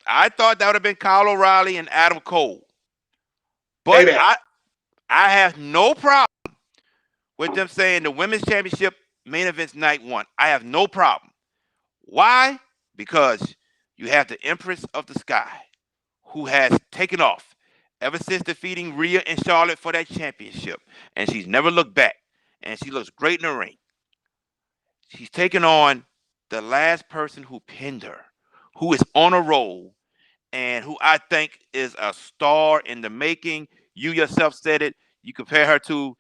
thought that would have been Kyle O'Reilly and Adam Cole, but I have no problem with them saying the Women's Championship main event's night one. I have no problem. Why? Because you have the Empress of the Sky, who has taken off ever since defeating Rhea and Charlotte for that championship. And she's never looked back. And she looks great in the ring. She's taken on the last person who pinned her, who is on a roll, and who I think is a star in the making. You yourself said it. You compare her to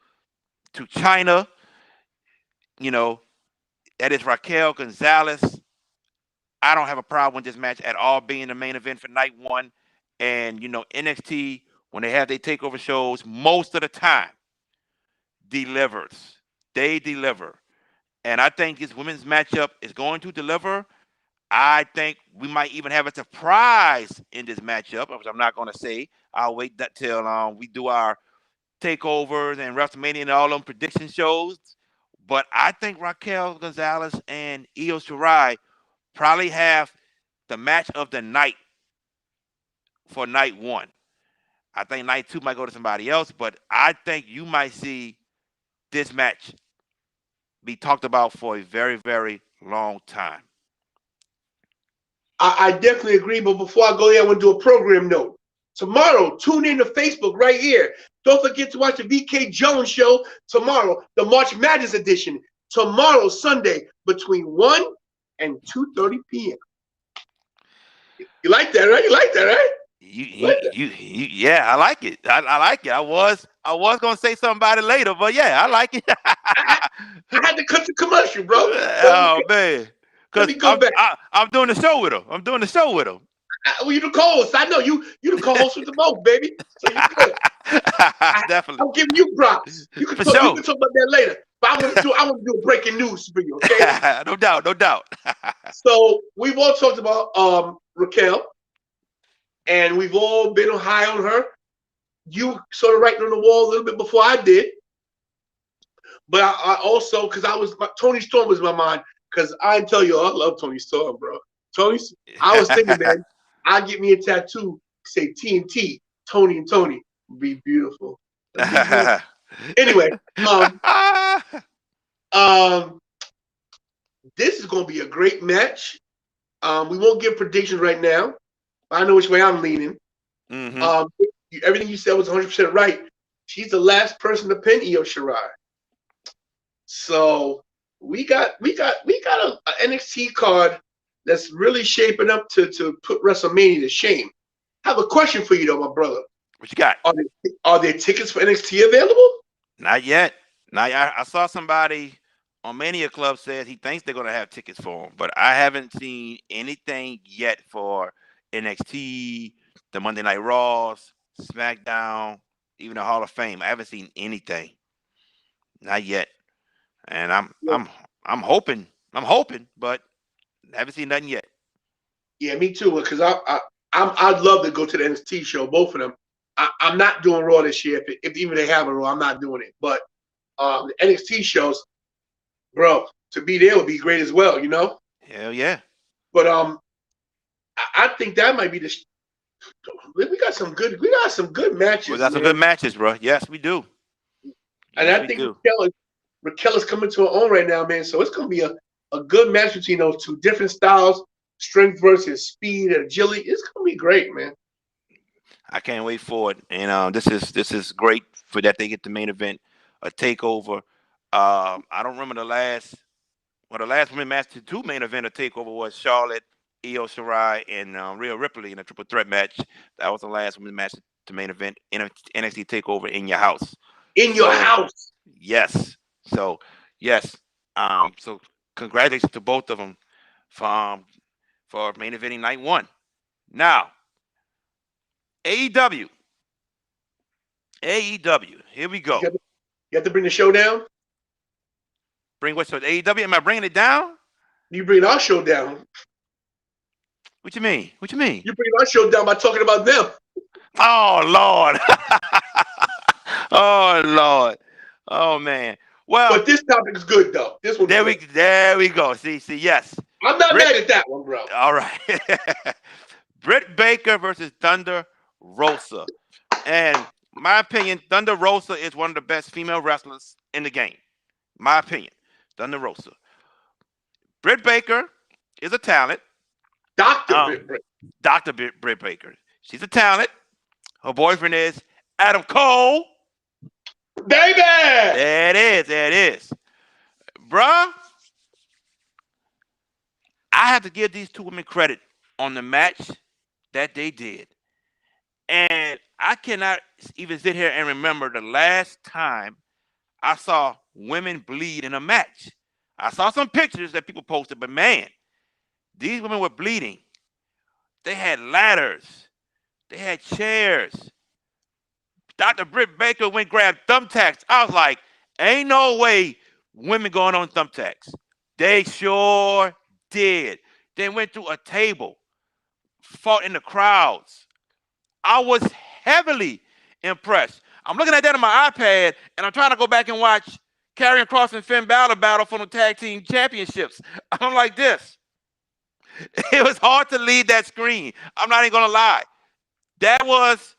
China. That is Raquel Gonzalez. I don't have a problem with this match at all being the main event for night one. And, NXT, when they have their takeover shows, most of the time delivers. They deliver. And I think this women's matchup is going to deliver. I think we might even have a surprise in this matchup, which I'm not going to say. I'll wait till we do our takeovers and WrestleMania and all them prediction shows. But I think Raquel Gonzalez and Io Shirai probably have the match of the night for night one. I think night two might go to somebody else, but I think you might see this match be talked about for a very, very long time. I definitely agree, but before I go there, I want to do a program note. Tomorrow, tune in to Facebook right here. Don't forget to watch the VK Jones show tomorrow, the March Madness edition. Tomorrow, Sunday, between 1 and 2:30 p.m. You like that, right? Yeah, I like it. I like it. I was gonna say something about it later, but yeah, I like it. I had to cut the commercial, bro. Oh man, Let because me go back. I'm doing the show with him. I'm doing the show with him. Well, you the co-host. I know you. You the co-host with the most, baby. So you good. Definitely, I'm giving you props. You can for talk. You sure. can talk about that later. But I want to do a breaking news for you. Okay. No doubt, no doubt. So we've all talked about Raquel, and we've all been high on her. You sort of writing on the wall a little bit before I did, but I also because Tony Storm was in my mind because I tell you I love Tony Storm, bro. I was thinking, man, I get me a tattoo, say TNT, Tony and Tony, be beautiful. Anyway, this is going to be a great match. We won't give predictions right now. I know which way I'm leaning. Mm-hmm. Everything you said was 100% right. She's the last person to pin Io Shirai. So we got a NXT card that's really shaping up to put WrestleMania to shame. I have a question for you though, my brother. What you got? Are there tickets for NXT available? Not yet. I saw somebody on Mania Club says he thinks they're gonna have tickets for him, but I haven't seen anything yet for NXT, the Monday Night Raws, SmackDown, even the Hall of Fame. I haven't seen anything. Not yet. And I'm hoping, but haven't seen nothing yet. Yeah, me too. Because I'd love to go to the NXT show, both of them. I'm not doing Raw this year. If even they have a Raw, I'm not doing it. But the NXT shows, bro, to be there would be great as well. You know. Hell yeah. But I think that might be the. We got some good matches. We got some good matches, bro. Yes, we do. And I think Raquel is coming to her own right now, man. So it's going to be a good match between those two different styles, strength versus speed and agility. It's going to be great, man. I can't wait for it. And this is great for that they get the main event, a takeover. I don't remember the last women match to do main event a takeover was Charlotte, Io Shirai, and Rhea Ripley in a triple threat match. That was the last women match to main event in a NXT takeover in your house. Your house. Yes. So yes. So congratulations to both of them for main eventing night one. Now, AEW. Here we go. You have to bring the show down? Bring what show? AEW? Am I bringing it down? You bring our show down. What you mean? You bring our show down by talking about them. Oh, Lord. Oh, Lord. Oh, man. Well, but this topic is good, though. This one. There we go. See, yes. I'm not mad at that one, bro. All right. Britt Baker versus Thunder Rosa. And my opinion, Thunder Rosa is one of the best female wrestlers in the game. My opinion, Thunder Rosa. Britt Baker is a talent. Dr. Britt Baker. She's a talent. Her boyfriend is Adam Cole. Baby! There it is. Bruh, I have to give these two women credit on the match that they did. And I cannot even sit here and remember the last time I saw women bleed in a match. I saw some pictures that people posted, but man, these women were bleeding. They had ladders. They had chairs. Dr. Britt Baker went and grabbed thumbtacks. I was like, ain't no way women going on thumbtacks. They sure did. They went through a table, fought in the crowds. I was heavily impressed. I'm looking at that on my iPad, and I'm trying to go back and watch Karrion Kross and Finn Balor battle for the tag team championships. I'm like this. It was hard to leave that screen. I'm not even going to lie. That was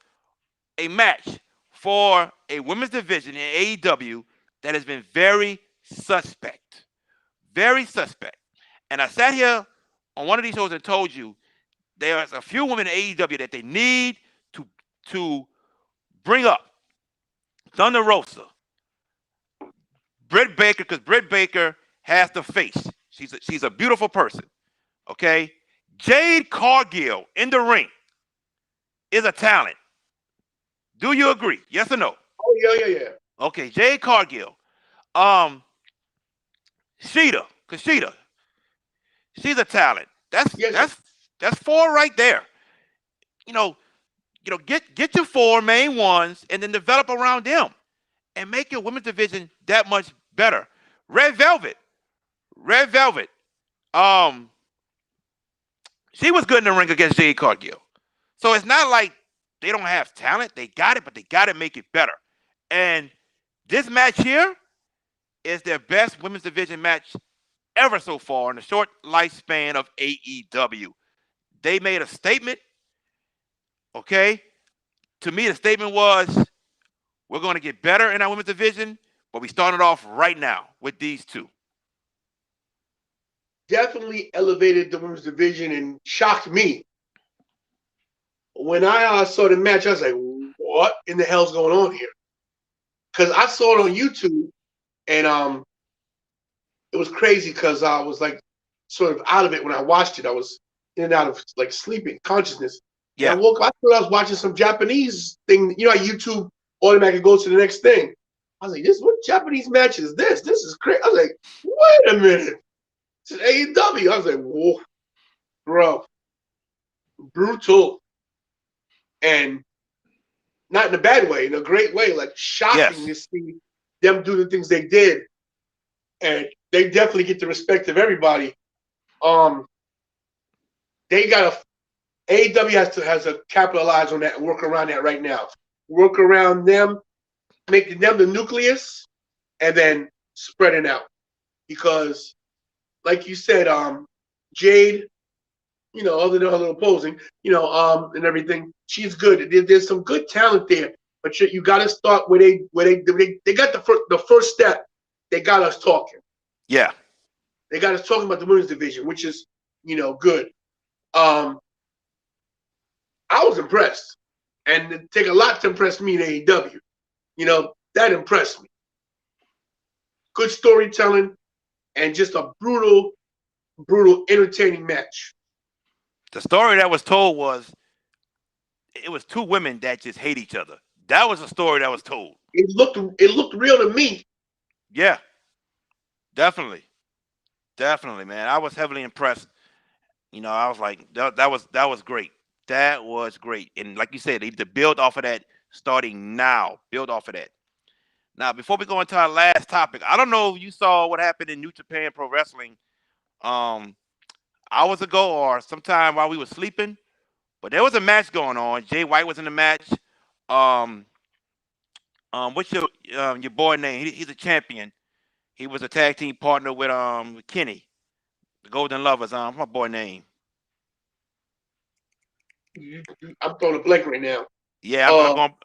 a match for a women's division in AEW that has been very suspect. Very suspect. And I sat here on one of these shows and told you there's a few women in AEW that they need to bring up. Thunder Rosa. Britt Baker, because Britt Baker has the face. She's a beautiful person. Okay? Jade Cargill in the ring. is a talent. Do you agree? Yes or no? Oh yeah. Okay, Jade Cargill. Um, Kushida. She's a talent. That's Yes, that's that's four right there. You know, get your four main ones and then develop around them and make your women's division that much better. Red Velvet. Red Velvet. Um, she was good in the ring against Jade Cargill. So it's not like they don't have talent. They got it, but they got to make it better. And this match here is their best women's division match ever so far in the short lifespan of AEW. They made a statement, okay? To me, the statement was, we're going to get better in our women's division, but we started off right now with these two. definitely elevated the women's division and shocked me. When I saw the match, I was like, what in the hell's going on here? Because I saw it on YouTube, and it was crazy because I was like sort of out of it when I watched it. I was in and out of like sleeping consciousness. Yeah. And I woke up, I thought I was watching some Japanese thing. You know how YouTube automatically goes to the next thing. I was like, what Japanese match is this? This is crazy. I was like, wait a minute. It's AEW. I was like, whoa, bro. Brutal. And not in a bad way, in a great way. Like shocking to see them do the things they did. And they definitely get the respect of everybody. They got AEW has to capitalize on that and work around that right now. Work around them, making them the nucleus, and then spreading out. Because, like you said, Jade, other than her little posing, and everything, she's good. There's some good talent there, but you got to start where they got the first step. They got us talking. Yeah. They got us talking about the women's division, which is, good. I was impressed, and it take a lot to impress me in AEW. That impressed me. Good storytelling, and just a brutal, entertaining match. The story that was told was it was two women that just hate each other. That was the story that was told. It looked real to me. Yeah, definitely, man. I was heavily impressed. I was like, that was great. That was great. And like you said, they need to build off of that starting now. Build off of that. Now, before we go into our last topic, I don't know if you saw what happened in New Japan Pro Wrestling hours ago or sometime while we were sleeping, but there was a match going on. Jay White was in the match. What's your boy name? He's a champion. He was a tag team partner with Kenny, the Golden Lovers. What's my boy name? I'm throwing a blank right now. Yeah,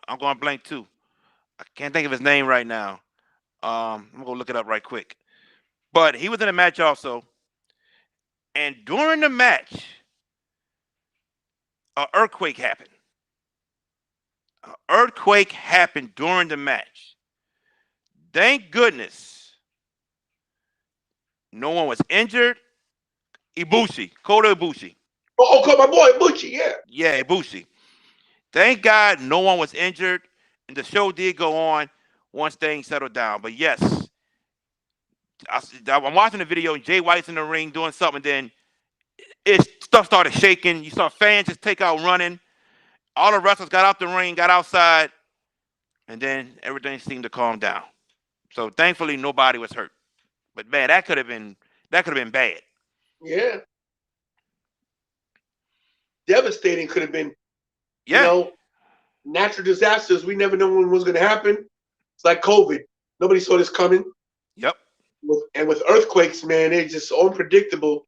I'm going blank too. I can't think of his name right now. I'm gonna look it up right quick. But he was in a match also, and during the match, an earthquake happened. An earthquake happened during the match. Thank goodness, no one was injured. Kota Ibushi. Oh, my boy Ibushi, yeah. Yeah, Ibushi. Thank God no one was injured, and the show did go on once things settled down. But yes, I'm watching the video, and Jay White's in the ring doing something, then stuff started shaking. You saw fans just take out running. All the wrestlers got out the ring, got outside, and then everything seemed to calm down. So thankfully nobody was hurt. But man, that could have been bad. Yeah. Devastating could have been. Yeah. Natural disasters, we never know when it was going to happen. It's like COVID. Nobody saw this coming. Yep. And with earthquakes, man, it's just so unpredictable.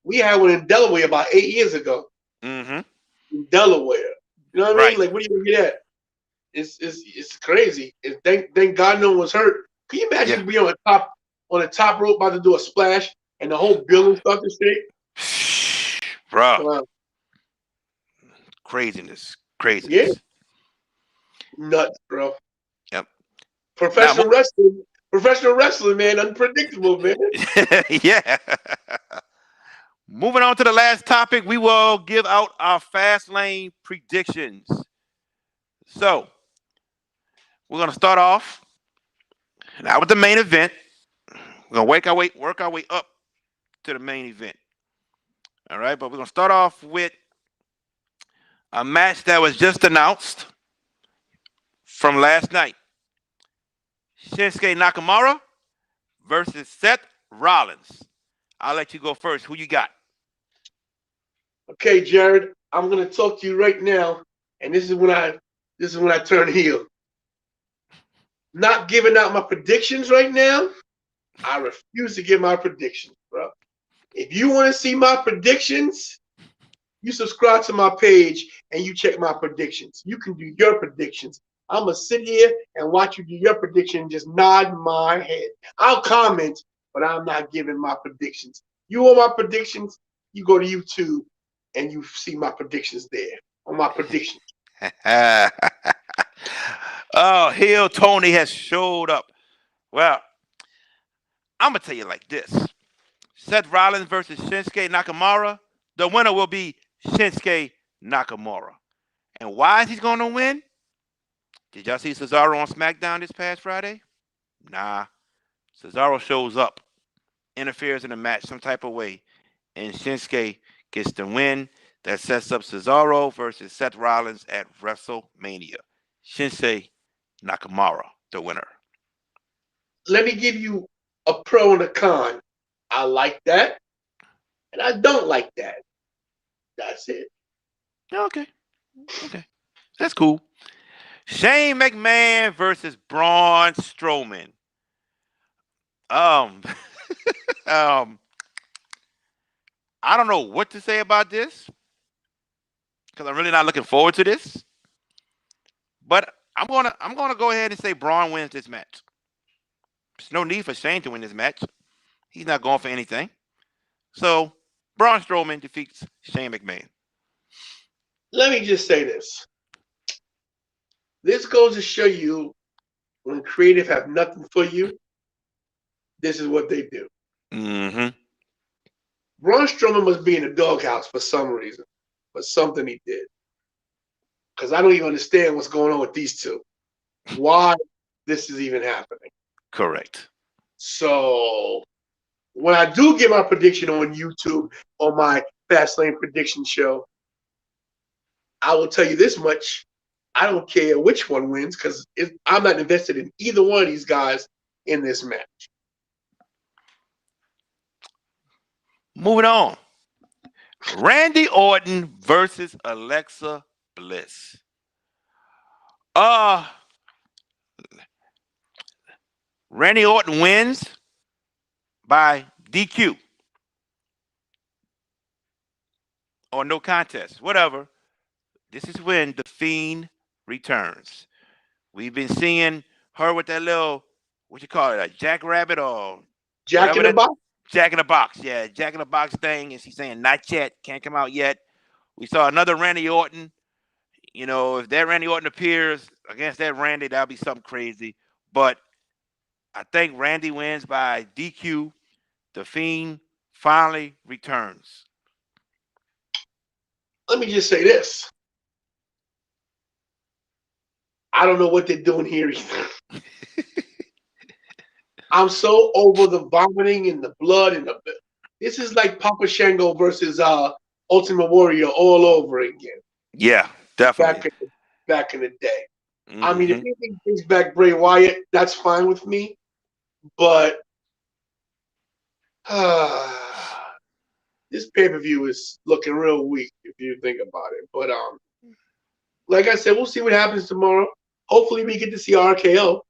We had one in Delaware about 8 years ago. Mm-hmm. In Delaware. You know what I mean? Like, what are you going to get at? It's crazy. And thank God no one was hurt. Can you imagine being on the top rope about to do a splash and the whole building starts to shake? Bro. Craziness. Yeah. Nuts, bro. Yep. Professional wrestling, man, unpredictable, man. Yeah. Moving on to the last topic, we will give out our fast lane predictions. So we're gonna start off now with the main event. We're gonna work our way up to the main event. All right, but we're gonna start off with a match that was just announced from last night. Shinsuke Nakamura versus Seth Rollins. I'll let you go first. Who you got? Okay, Jared, I'm gonna talk to you right now, and this is when I turn heel. Not giving out my predictions right now. I refuse to give my predictions, bro. If you want to see my predictions, you subscribe to my page and you check my predictions. You can do your predictions. I'm gonna sit here and watch you do your prediction and just nod my head. I'll comment, but I'm not giving my predictions. You want my predictions? You go to YouTube and you see my predictions there on my predictions. Oh, Hill Tony has showed up. Well, I'm gonna tell you like this: Seth Rollins versus Shinsuke Nakamura. The winner will be Shinsuke Nakamura. And why is he going to win? Did y'all see Cesaro on SmackDown this past Friday? Nah. Cesaro shows up, interferes in the match some type of way, and Shinsuke gets the win. That sets up Cesaro versus Seth Rollins at WrestleMania. Shinsuke Nakamura, the winner. Let me give you a pro and a con. I like that, and I don't like that. That's it. Okay. Okay. That's cool. Shane McMahon versus Braun Strowman. Um, um, I don't know what to say about this because I'm really not looking forward to this. But I'm gonna go ahead and say Braun wins this match. There's no need for Shane to win this match. He's not going for anything. So Braun Strowman defeats Shane McMahon. Let me just say this. This goes to show you when creative have nothing for you, this is what they do. Mm-hmm. Braun Strowman must be in the doghouse for some reason, for something he did. Because I don't even understand what's going on with these two. Why this is even happening. Correct. So when I do get my prediction on YouTube on my Fastlane prediction show, I will tell you this much. I don't care which one wins because I'm not invested in either one of these guys in this match. Moving on. Randy Orton versus Alexa Bliss. Uh Randy Orton wins by DQ or no contest, whatever. This is when the Fiend returns. We've been seeing her with that little, what you call it, a jackrabbit or Jack whatever in the that Box? Jack in the Box. Yeah, Jack in the Box thing. And she's saying not yet, can't come out yet. We saw another Randy Orton. You know, if that Randy Orton appears against that Randy, that'll be something crazy. But I think Randy wins by DQ. The Fiend finally returns. Let me just say this. I don't know what they're doing here either. I'm so over the vomiting and the blood and the. This is like Papa Shango versus Ultimate Warrior all over again. Yeah, definitely. Back in the day. Mm-hmm. I mean, if anything brings back Bray Wyatt, that's fine with me. But this pay-per-view is looking real weak if you think about it. But like I said, we'll see what happens tomorrow. Hopefully, we get to see RKO.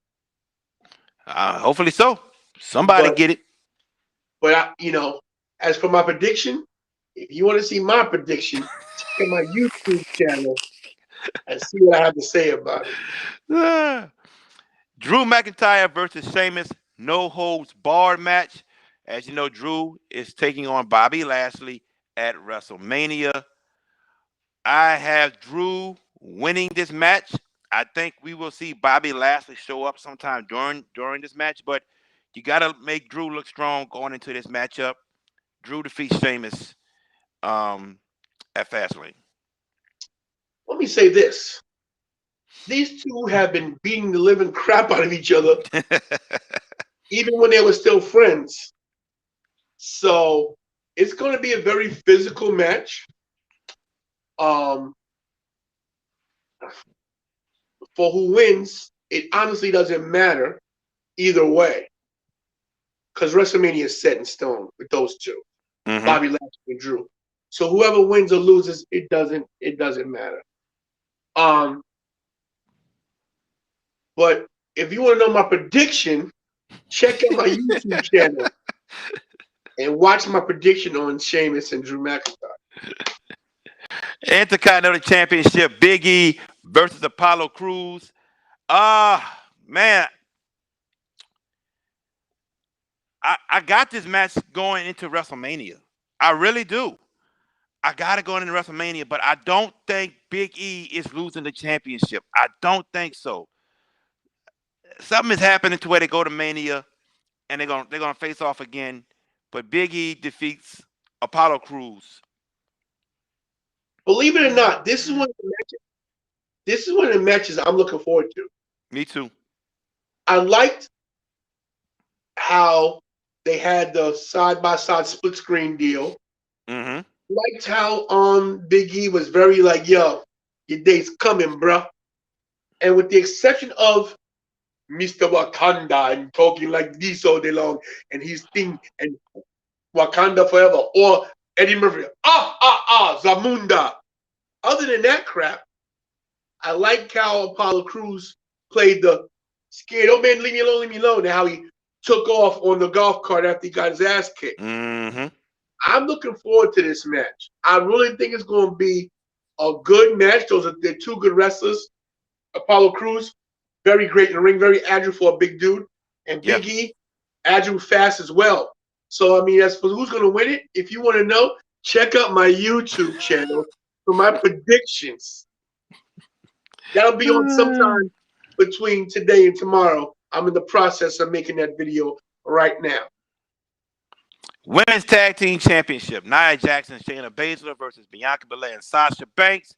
Hopefully so. Somebody get it. But as for my prediction, if you want to see my prediction, check out my YouTube channel and see what I have to say about it. Drew McIntyre versus Sheamus, no holds barred match. As you know, Drew is taking on Bobby Lashley at WrestleMania. I have Drew winning this match. I think we will see Bobby Lashley show up sometime during this match, but you got to make Drew look strong going into this matchup. Drew defeats Sheamus at Fastlane. Let me say this. These two have been beating the living crap out of each other, even when they were still friends. So it's going to be a very physical match. For who wins, it honestly doesn't matter either way, because WrestleMania is set in stone with those two, Bobby Lashley and Drew. So whoever wins or loses, it doesn't matter. But if you want to know my prediction, check out my YouTube channel and watch my prediction on Sheamus and Drew McIntyre. Intercontinental Championship, Big E versus Apollo Crews. Man, I got this match going into WrestleMania. I really do. I got it going into WrestleMania, but I don't think Big E is losing the championship. I don't think so. Something is happening to where they go to Mania and they're gonna face off again. But Big E defeats Apollo Crews. Believe it or not, this is one of the matches I'm looking forward to. Me too. I liked how they had the side-by-side split screen deal. Mm-hmm. Liked how Big E was very like, yo, your day's coming, bruh. And with the exception of Mr. Wakanda and talking like this all day long, and his thing and Wakanda forever, or Eddie Murphy, Zamunda. Other than that crap, I like how Apollo Crews played the scared, oh man, leave me alone, and how he took off on the golf cart after he got his ass kicked. Mm-hmm. I'm looking forward to this match. I really think it's going to be a good match. They're two good wrestlers. Apollo Crews, very great in the ring, very agile for a big dude. And Big E, agile, fast as well. So, I mean, as for who's going to win it, if you want to know, check out my YouTube channel for my predictions. That'll be on sometime between today and tomorrow. I'm in the process of making that video right now. Women's Tag Team Championship: Nia Jax and Shayna Baszler versus Bianca Belair and Sasha Banks.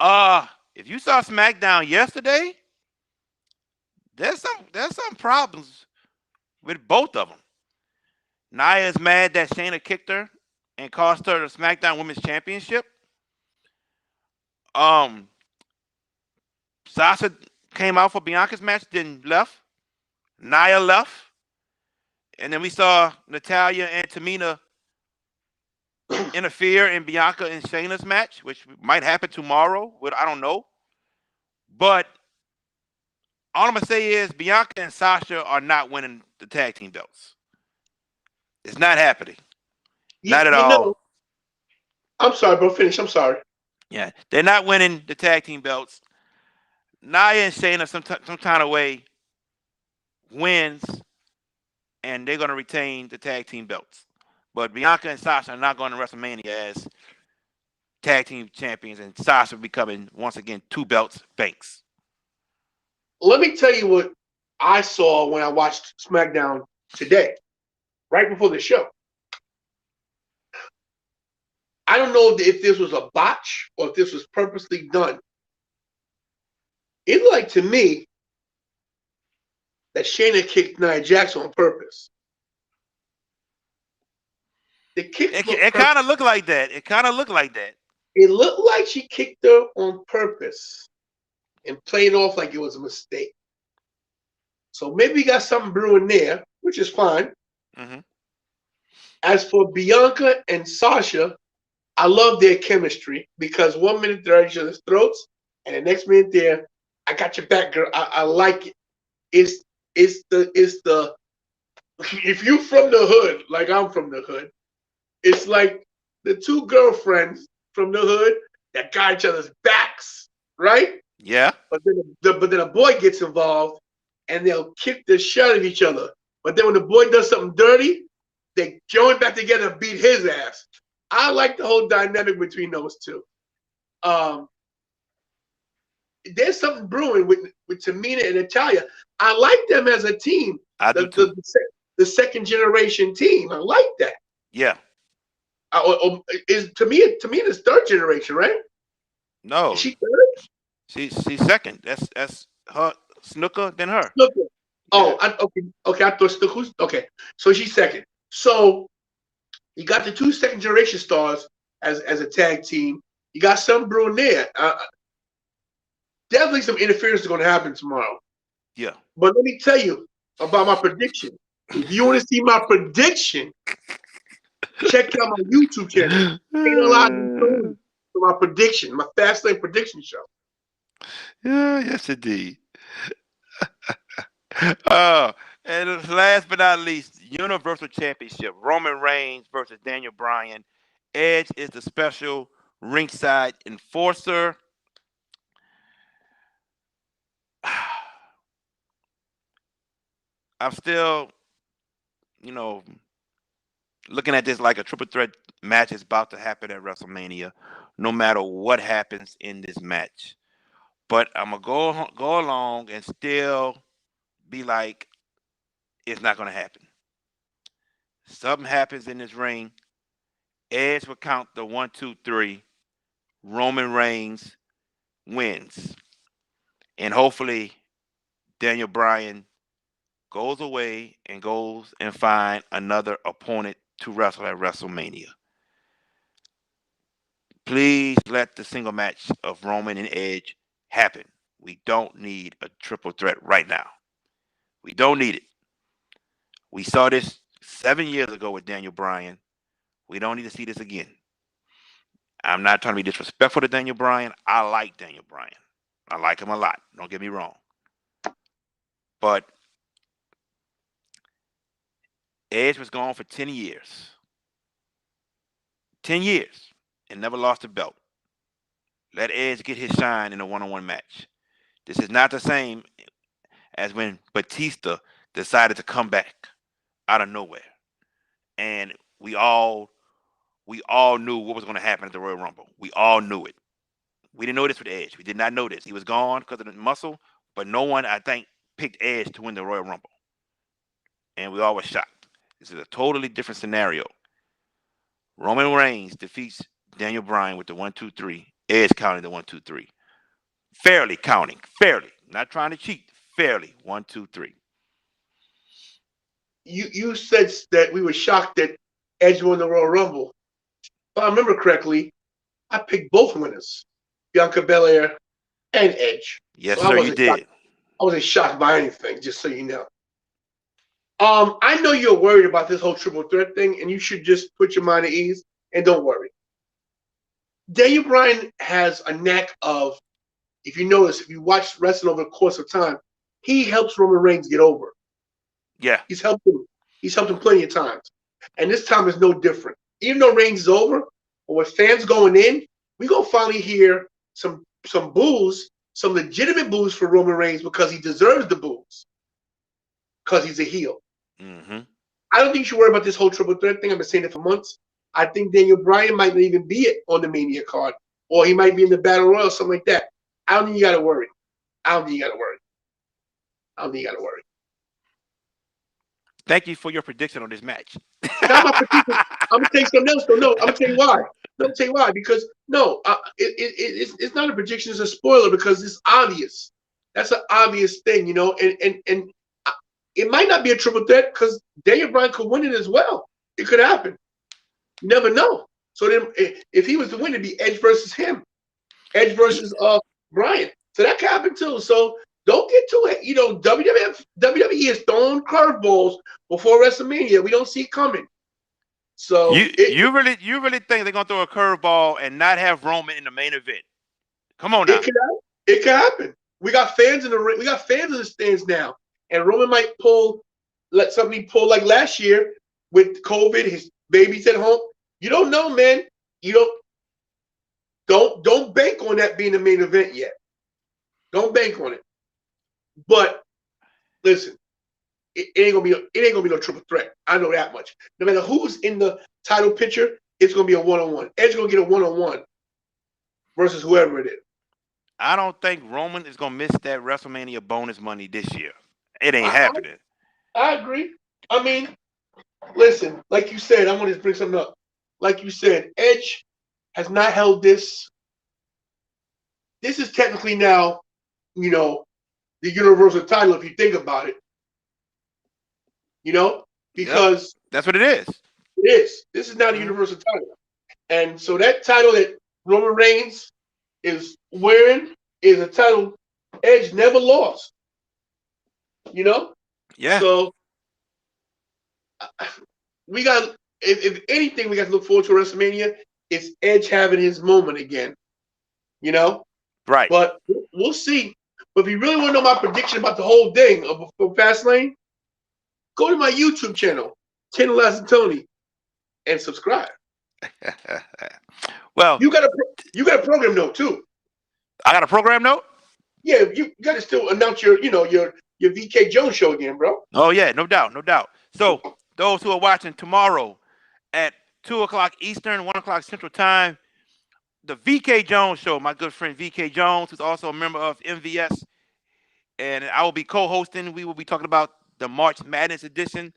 If you saw SmackDown yesterday, there's some problems with both of them. Nia is mad that Shayna kicked her and cost her the SmackDown Women's Championship. Sasha came out for Bianca's match, then left. Nia left. And then we saw Natalya and Tamina interfere in Bianca and Shayna's match, which might happen tomorrow. I don't know. But all I'm going to say is Bianca and Sasha are not winning the tag team belts. It's not happening. Not at all. I'm sorry, bro. Finish. I'm sorry. Yeah, they're not winning the tag team belts. Nia and Shayna some kind of way wins, and they're going to retain the tag team belts. But Bianca and Sasha are not going to WrestleMania as tag team champions, and Sasha becoming, once again, 2 belts Banks. Let me tell you what I saw when I watched SmackDown today, right before the show. I don't know if this was a botch or if this was purposely done. It looked like to me that Shayna kicked Nia Jax on purpose. It kind of looked like that. It looked like she kicked her on purpose and played off like it was a mistake. So maybe we got something brewing there, which is fine. Mm-hmm. As for Bianca and Sasha, I love their chemistry because 1 minute they're at each other's throats, and the next minute they're, I got your back, girl. I like it. It's the if you from the hood, like I'm from the hood, it's like the two girlfriends from the hood that got each other's backs, right? Yeah. But then a boy gets involved and they'll kick the shit out of each other. But then when the boy does something dirty, they join back together and beat his ass. I like the whole dynamic between those two. There's something brewing with Tamina and Natalya. I like them as a team. I do too. The second generation team. I like that. Yeah. Is to me it's third generation, right? No, Is she third? she's second. That's her Snooker than her. Look. Yeah. Oh, okay. I thought who's okay. So she's second. So you got the two second generation stars as a tag team. You got some brewing there. Definitely some interference is going to happen tomorrow. Yeah. But let me tell you about my prediction. If you want to see my prediction, check out my YouTube channel. Ain't a lot for my prediction, my Fastlane prediction show. Yeah, yes, indeed. Oh, and last but not least, Universal Championship: Roman Reigns versus Daniel Bryan. Edge is the special ringside enforcer. I'm still, you know, looking at this like a triple threat match is about to happen at WrestleMania, no matter what happens in this match. But I'm gonna go along and still be like, it's not gonna happen. Something happens in this ring. Edge will count the 1, 2, 3. Roman Reigns wins, and hopefully Daniel Bryan goes away and goes and find another opponent to wrestle at WrestleMania. Please let the single match of Roman and Edge happen. We don't need a triple threat right now. We don't need it. We saw this 7 years ago with Daniel Bryan. We don't need to see this again. I'm not trying to be disrespectful to Daniel Bryan. I like Daniel Bryan. I like him a lot. Don't get me wrong. But Edge was gone for 10 years. 10 years and never lost a belt. Let Edge get his shine in a one-on-one match. This is not the same as when Batista decided to come back out of nowhere. And we all knew what was going to happen at the Royal Rumble. We all knew it. We didn't know this with Edge. We did not know this. He was gone because of the muscle, but no one, I think, picked Edge to win the Royal Rumble. And we all were shocked. This is a totally different scenario. Roman Reigns defeats Daniel Bryan with the 1, 2, 3. Edge counting the 1, 2, 3. Fairly counting. Fairly. Not trying to cheat. Fairly. 1, 2, 3. You said that we were shocked that Edge won the Royal Rumble. If I remember correctly, I picked both winners, Bianca Belair and Edge. Yes, so sir, you did. I wasn't shocked by anything, just so you know. I know you're worried about this whole triple threat thing, and you should just put your mind at ease and don't worry. Daniel Bryan has a knack of, if you notice, if you watch wrestling over the course of time, he helps Roman Reigns get over. Yeah. He's helped him. He's helped him plenty of times. And this time is no different. Even though Reigns is over, or with fans going in, we're going to finally hear some boos, some legitimate boos for Roman Reigns because he deserves the boos. Because he's a heel. Mm-hmm. I don't think you should worry about this whole triple threat thing. I've been saying it for months. I think Daniel Bryan might not even be on the Mania card. Or he might be in the Battle Royal or something like that. I don't think you got to worry. Thank you for your prediction on this match. Not my prediction. I'm gonna tell you something else. Though. No, I'm gonna tell you why. Because it's not a prediction. It's a spoiler because it's obvious. That's an obvious thing, you know. And it might not be a triple threat because Daniel Bryan could win it as well. It could happen. You never know. So then, if he was to win, it'd be Edge versus him. Edge versus Bryan. So that could happen too. So don't get too it. You know, WWE is throwing curveballs before WrestleMania. We don't see it coming. So you really think they're gonna throw a curveball and not have Roman in the main event? Come on now. It could happen. We got fans in the ring. We got fans in the stands now, and Roman might let somebody pull like last year with COVID. His baby's at home. You don't know, man. You don't bank on that being the main event yet. Don't bank on it. But listen, it ain't gonna be no triple threat. I know that much. No matter who's in the title picture, it's gonna be a one-on-one. Edge gonna get a one-on-one versus whoever it is. I don't think Roman is gonna miss that WrestleMania bonus money this year. It ain't happening. I agree. I mean, listen, like you said, I want to bring something up. like you said, Edge has not held this. This is technically now, you know, the Universal title if you think about it. You know, because that's what it is. It is. This is now the Universal title, and so that title that Roman Reigns is wearing is a title Edge never lost. You know. Yeah. So we got, if anything, we got to look forward to WrestleMania. It's Edge having his moment again. You know. Right. But we'll see. But if you really want to know my prediction about the whole thing of Fastlane, go to my YouTube channel, Tantilizing Tony, and subscribe. Well, you got a program note too. I got a program note. Yeah, you got to still announce your VK Jones show again, bro. Oh yeah, no doubt. So those who are watching tomorrow at 2:00 Eastern, 1:00 Central Time, the VK Jones show. My good friend VK Jones, who's also a member of MVS, and I will be co-hosting. We will be talking about the March Madness edition.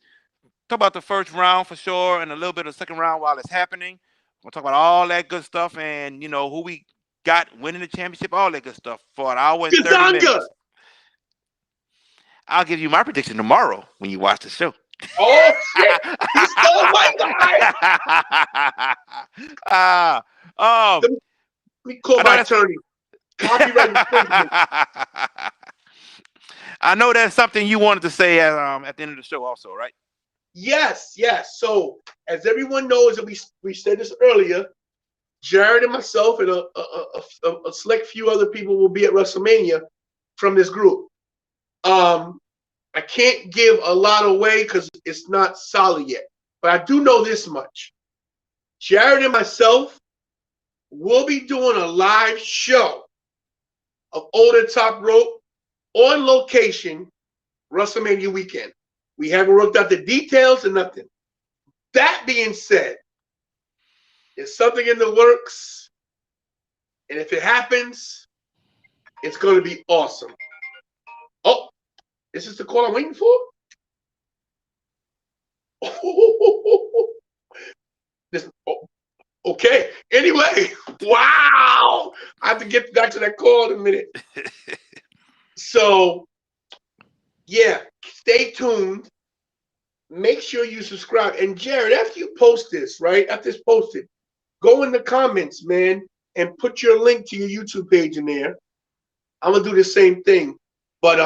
Talk about the first round for sure, and a little bit of the second round while it's happening. We'll talk about all that good stuff, and who we got winning the championship, all that good stuff for an hour and 30 minutes. I'll give you my prediction tomorrow when you watch the show. Oh shit! He stole my guy. Let me call my attorney. Copyright infringement. I know that's something you wanted to say at the end of the show, also, right? Yes. So, as everyone knows, and we said this earlier, Jared and myself and a select few other people will be at WrestleMania from this group. I can't give a lot away because it's not solid yet, but I do know this much. Jared and myself will be doing a live show of Older Top Rope on location WrestleMania weekend. We haven't worked out the details and nothing. That being said, there's something in the works, and if it happens, it's going to be awesome. Oh, is this the call I'm waiting for? Okay. Anyway, wow. I have to get back to that call in a minute. So, yeah, stay tuned. Make sure you subscribe. And Jared, after you post this, right? After it's posted, go in the comments, man, and put your link to your YouTube page in there. I'm going to do the same thing. But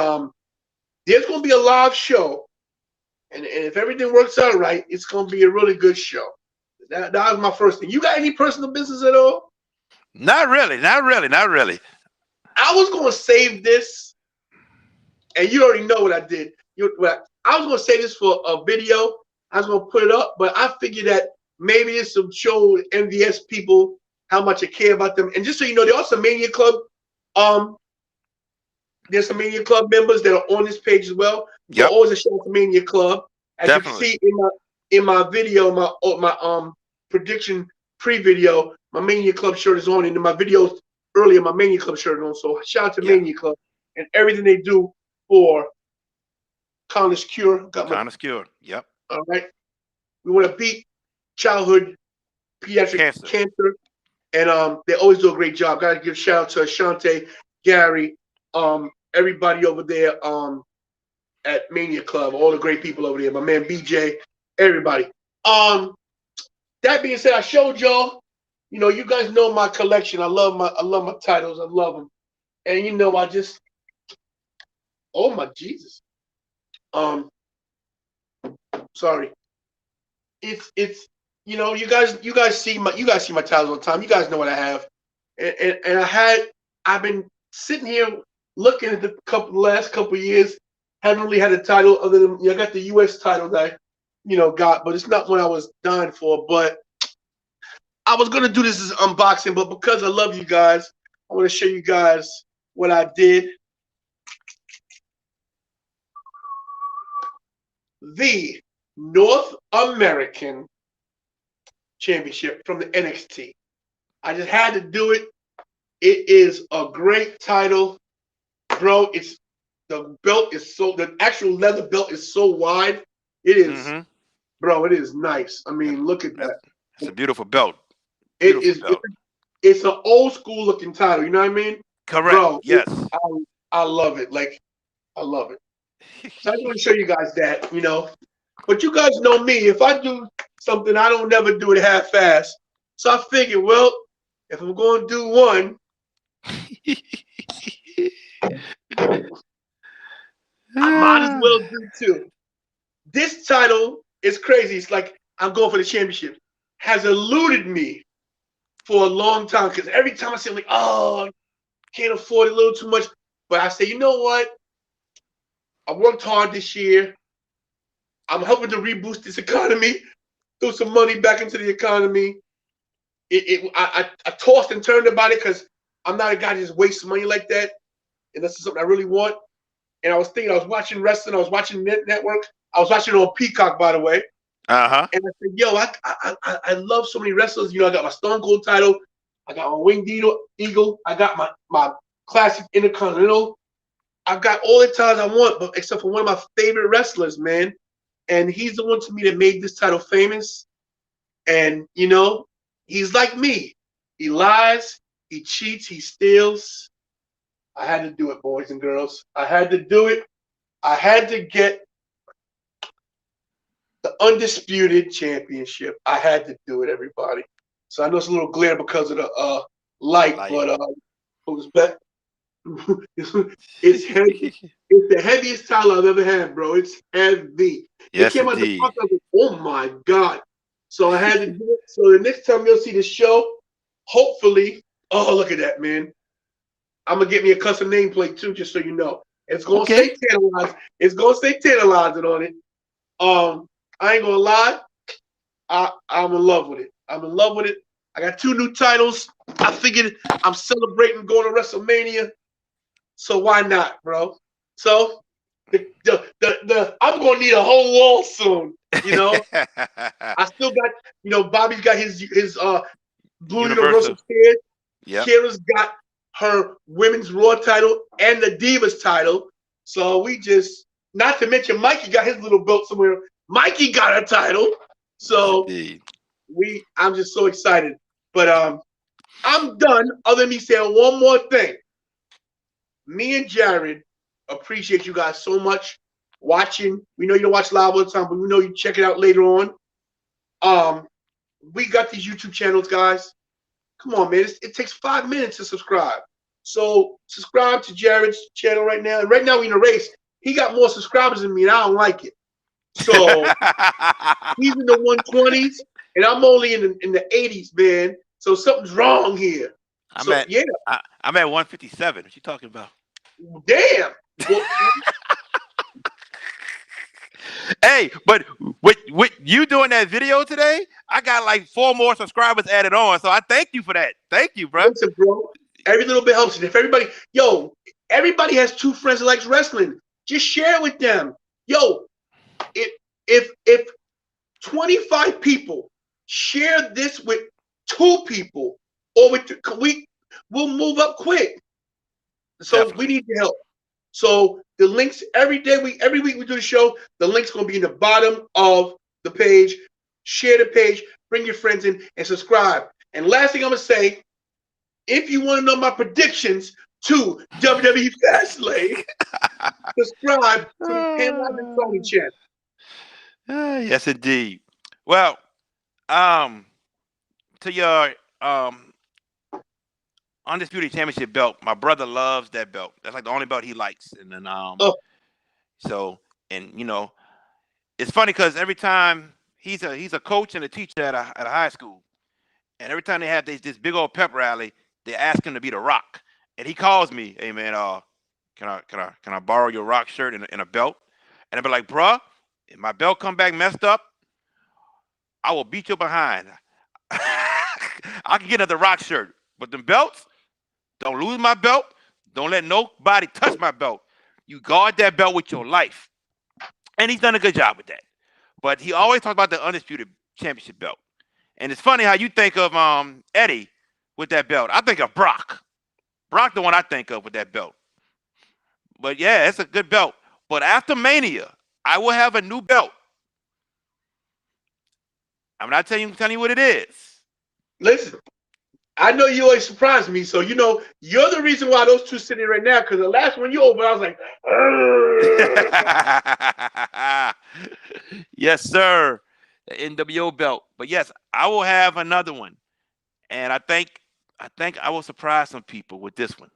there's going to be a live show. And if everything works out right, it's going to be a really good show. That was my first thing. You got any personal business at all? Not really. I was going to save this, and you already know what I did. I was going to save this for a video. I was going to put it up, but I figured that maybe this will show MVS people how much I care about them. And just so you know, there are some Mania Club. There's some Mania Club members that are on this page as well. Yep. So always a shout out to Mania Club. As Definitely. you can see in my video, my prediction pre-video, my Mania Club shirt is on, and in my videos earlier, my Mania Club shirt is on. So shout out to Mania Club and everything they do for Kindness Cure. Kindness Cure. Yep. All right. We want to beat childhood pediatric cancer. And they always do a great job. Got to give a shout out to Ashante, Gary, everybody over there at Mania Club, all the great people over there, my man BJ, everybody. That being said, I showed y'all, you guys know my collection. I love my titles. I love them. And oh my Jesus. Sorry. It's you guys see my titles all the time. You guys know what I have. And I've been sitting here looking at the last couple of years. Haven't really had a title other than I got the US title that I got, but it's not what I was dying for. But I was gonna do this as unboxing, but because I love you guys, I want to show you guys what I did. The North American Championship from the NXT. I just had to do it. It is a great title, bro. The actual leather belt is so wide. It is, bro. It is nice. I mean, look at that. It's a beautiful belt. It Beautiful is. belt. It's an old school looking title. You know what I mean? Correct. Bro, Yes. I love it. Like, I love it. So I just want to show you guys that, you know. But you guys know me. If I do something, I don't never do it half-assed. So I figured, well, if I'm going to do one, I might as well do two. This title is crazy. It's like I'm going for the championship. Has eluded me for a long time because every time I say, I'm like, oh, can't afford it a little too much. But I say, you know what? I worked hard this year. I'm helping to reboost this economy, throw some money back into the economy. I tossed and turned about it because I'm not a guy that just wastes money like that. And this is something I really want. And I was thinking, I was watching wrestling, I was watching Network, I was watching it on Peacock, by the way. Uh-huh. And I said, yo, I love so many wrestlers. You know, I got my Stone Cold title, I got my Winged Eagle, I got my classic Intercontinental. I've got all the titles I want, but except for one of my favorite wrestlers, man. And he's the one to me that made this title famous. And, you know, he's like me. He lies, he cheats, he steals. I had to do it, boys and girls. I had to do it. I had to get the Undisputed Championship. I had to do it, everybody. So I know it's a little glare because of the light, but it was better. It's heavy. It's the heaviest title I've ever had, bro. It's heavy. Yes, it came out the indeed. box. I was like, oh my God. So I had to do it. So the next time you'll see the show, hopefully, oh, look at that, man. I'm going to get me a custom nameplate too, just so you know. It's going to say Tantalizing. It's going to say Tantalizing on it. I ain't going to lie. I'm in love with it. I'm in love with it. I got 2 new titles. I figured I'm celebrating going to WrestleMania. So why not, bro? So I'm gonna need a whole wall soon. You know, I still got, you know, Bobby's got his Blue Universal kid. Yep. Kira's got her women's Raw title and the Divas title. So we just, not to mention Mikey got his little belt somewhere. Mikey got a title. So I'm just so excited. But I'm done. Other than me saying one more thing. Me and Jared appreciate you guys so much watching. We know you don't watch live all the time, but we know you check it out later on. We got these YouTube channels, guys. Come on, man. It takes 5 minutes to subscribe. So subscribe to Jared's channel right now. And right now we're in a race. He got more subscribers than me, and I don't like it. So he's in the 120s, and I'm only in the 80s, man. So something's wrong here. I'm at 157. What you talking about? Damn. Well, hey, but with you doing that video today, I got like 4 more subscribers added on. So I thank you for that. Thank you, bro. Listen, bro. Every little bit helps. And if everybody has 2 friends that likes wrestling. Just share it with them. Yo, if 25 people share this with 2 people, or we'll move up quick. So Definitely. we need your help. So the links every week we do the show, the link's gonna be in the bottom of the page. Share the page, bring your friends in, and subscribe. And last thing I'm gonna say, if you want to know my predictions to WWE Fastlane, subscribe to the Tantilizing Tony channel. Yes, indeed. Well, to your Undisputed Championship belt, my brother loves that belt. That's like the only belt he likes. And then so, and you know, it's funny because every time he's a coach and a teacher at a high school, and every time they have this big old pep rally, they ask him to be the Rock, and he calls me, "Hey man, can I borrow your Rock shirt and a belt?" And I'll be like, "Bruh, if my belt come back messed up, I will beat you behind. I can get another Rock shirt, but the belts, don't lose my belt. Don't let nobody touch my belt. You guard that belt with your life." And he's done a good job with that. But he always talks about the Undisputed Championship belt. And it's funny how you think of Eddie with that belt. I think of Brock. Brock the one I think of with that belt. But yeah, it's a good belt. But after Mania, I will have a new belt. I'm not telling you what it is. Listen, I know you always surprise me, so you know you're the reason why those two sitting right now. Because the last one you opened, I was like, Yes, sir. The NWO belt. But yes, I will have another one. And I think I will surprise some people with this one.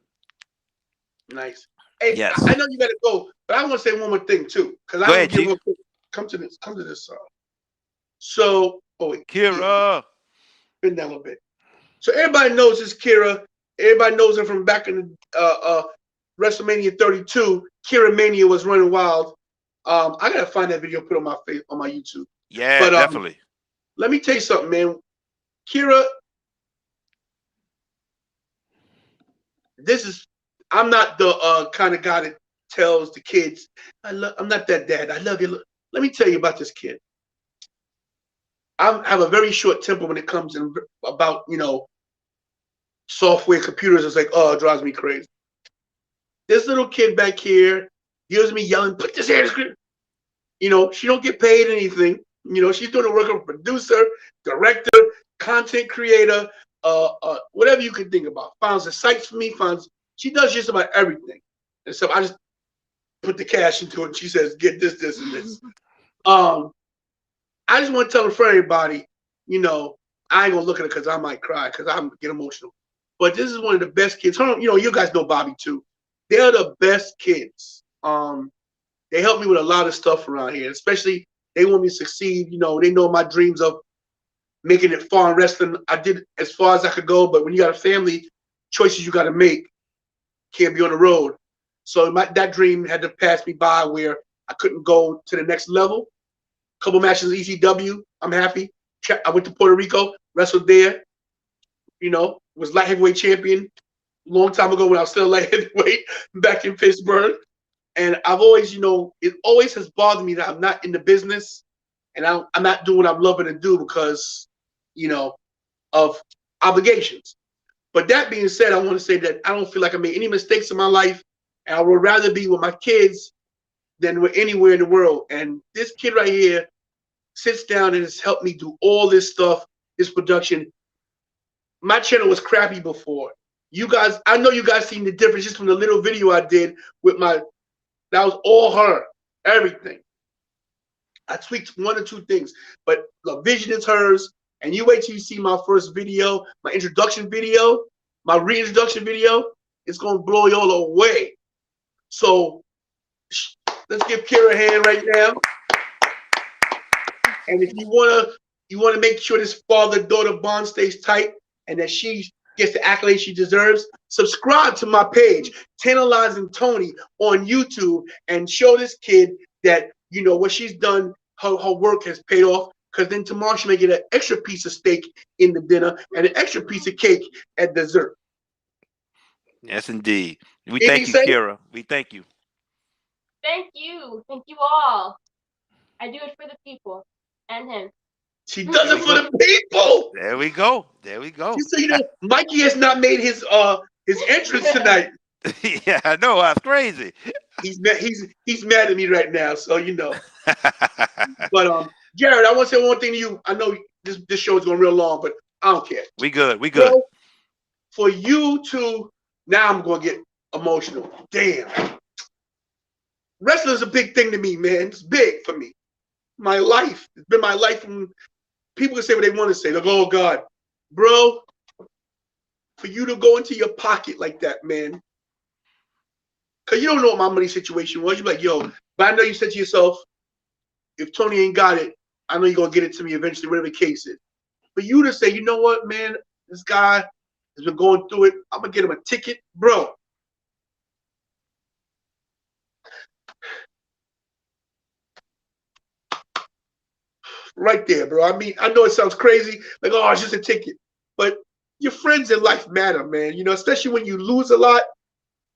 nice. Hey, Yes. I know you gotta go, but I want to say one more thing too, because I Go don't ahead, give Chief. up. Come to this. Come to this. So, oh wait, Kira. been down a little bit. So everybody knows this Kira. Everybody knows her from back in the WrestleMania 32. Kira Mania was running wild. I gotta find that video, put on my face on my YouTube. Yeah, But definitely. let me tell you something, man. Kira, I'm not the kind of guy that tells the kids, I'm not that dad. I love you. Let me tell you about this kid. I have a very short temper when it comes in about, software, computers. It's like, oh, it drives me crazy. This little kid back here hears me yelling, put this hair screen. She don't get paid anything. She's doing the work of a producer, director, content creator, whatever you can think about. Finds the sites for me, she does just about everything. And so I just put the cash into it and she says, get this, this, and this. I just want to tell her for everybody, I ain't gonna look at her because I might cry because I get emotional. But this is one of the best kids. You guys know Bobby too. They're the best kids. They help me with a lot of stuff around here, especially they want me to succeed. They know my dreams of making it far in wrestling. I did as far as I could go, but when you got a family, choices you got to make. Can't be on the road. So that dream had to pass me by where I couldn't go to the next level. Couple matches ECW, I'm happy. I went to Puerto Rico, wrestled there. Was light heavyweight champion a long time ago when I was still light heavyweight back in Pittsburgh. And I've always, it always has bothered me that I'm not in the business and I'm not doing what I'm loving to do because, of obligations. But that being said, I want to say that I don't feel like I made any mistakes in my life. And I would rather be with my kids than with anywhere in the world. And this kid right here sits down and has helped me do all this stuff, this production. My channel was crappy before. You guys, I know you guys seen the difference just from the little video I did with that was all her, everything. I tweaked one or two things, but the vision is hers. And you wait till you see my first video, my introduction video, my reintroduction video. It's going to blow you all away. So let's give Kira a hand right now. And if you want to make sure this father-daughter bond stays tight and that she gets the accolades she deserves, subscribe to my page, Tantilizing Tony on YouTube, and show this kid that, what she's done, her work has paid off, because then tomorrow she may get an extra piece of steak in the dinner and an extra piece of cake at dessert. Yes, indeed. We thank you, Kira. We thank you. Thank you. Thank you all. I do it for the people and him. She does it for the people. There we go. There we go. So Mikey has not made his entrance tonight. Yeah, I know. That's crazy. He's mad at me right now, so But Jared, I want to say one thing to you. I know this show is going real long, but I don't care. We good. We good. So, for you to now, I'm going to get emotional. Damn, wrestling is a big thing to me, man. It's big for me. My life. It's been my life from. People can say what they want to say. They'll go, oh, God. Bro, for you to go into your pocket like that, man. Because you don't know what my money situation was. You're like, yo, but I know you said to yourself, if Tony ain't got it, I know you're going to get it to me eventually, whatever the case is. For you to say, you know what, man, this guy has been going through it. I'm going to get him a ticket. Bro. Right there, bro. I mean, I know it sounds crazy, like, oh, it's just a ticket. But your friends in life matter, man. Especially when you lose a lot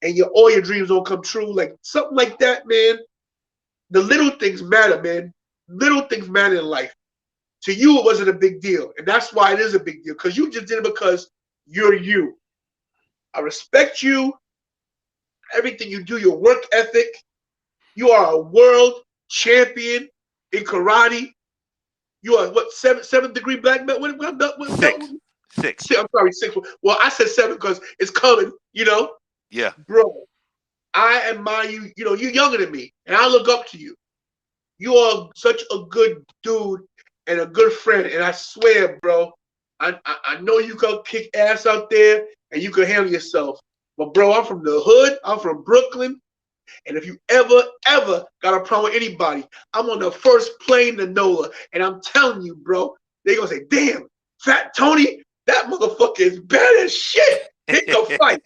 and all your dreams don't come true. Like something like that, man. The little things matter, man. Little things matter in life. To you, it wasn't a big deal. And that's why it is a big deal. Because you just did it because you're you. I respect you. Everything you do, your work ethic. You are a world champion in karate. You are what, seventh degree black belt? What belt? Six. I'm sorry, 6. Well, I said 7 because it's coming, Yeah. Bro, I admire you. You're younger than me, and I look up to you. You are such a good dude and a good friend, and I swear, bro, I know you can kick ass out there and you can handle yourself. But bro, I'm from the hood. I'm from Brooklyn. And if you ever got a problem with anybody, I'm on the first plane to NOLA. And I'm telling you, bro, they gonna say, damn, Fat Tony, that motherfucker is bad as shit. Pick a fight.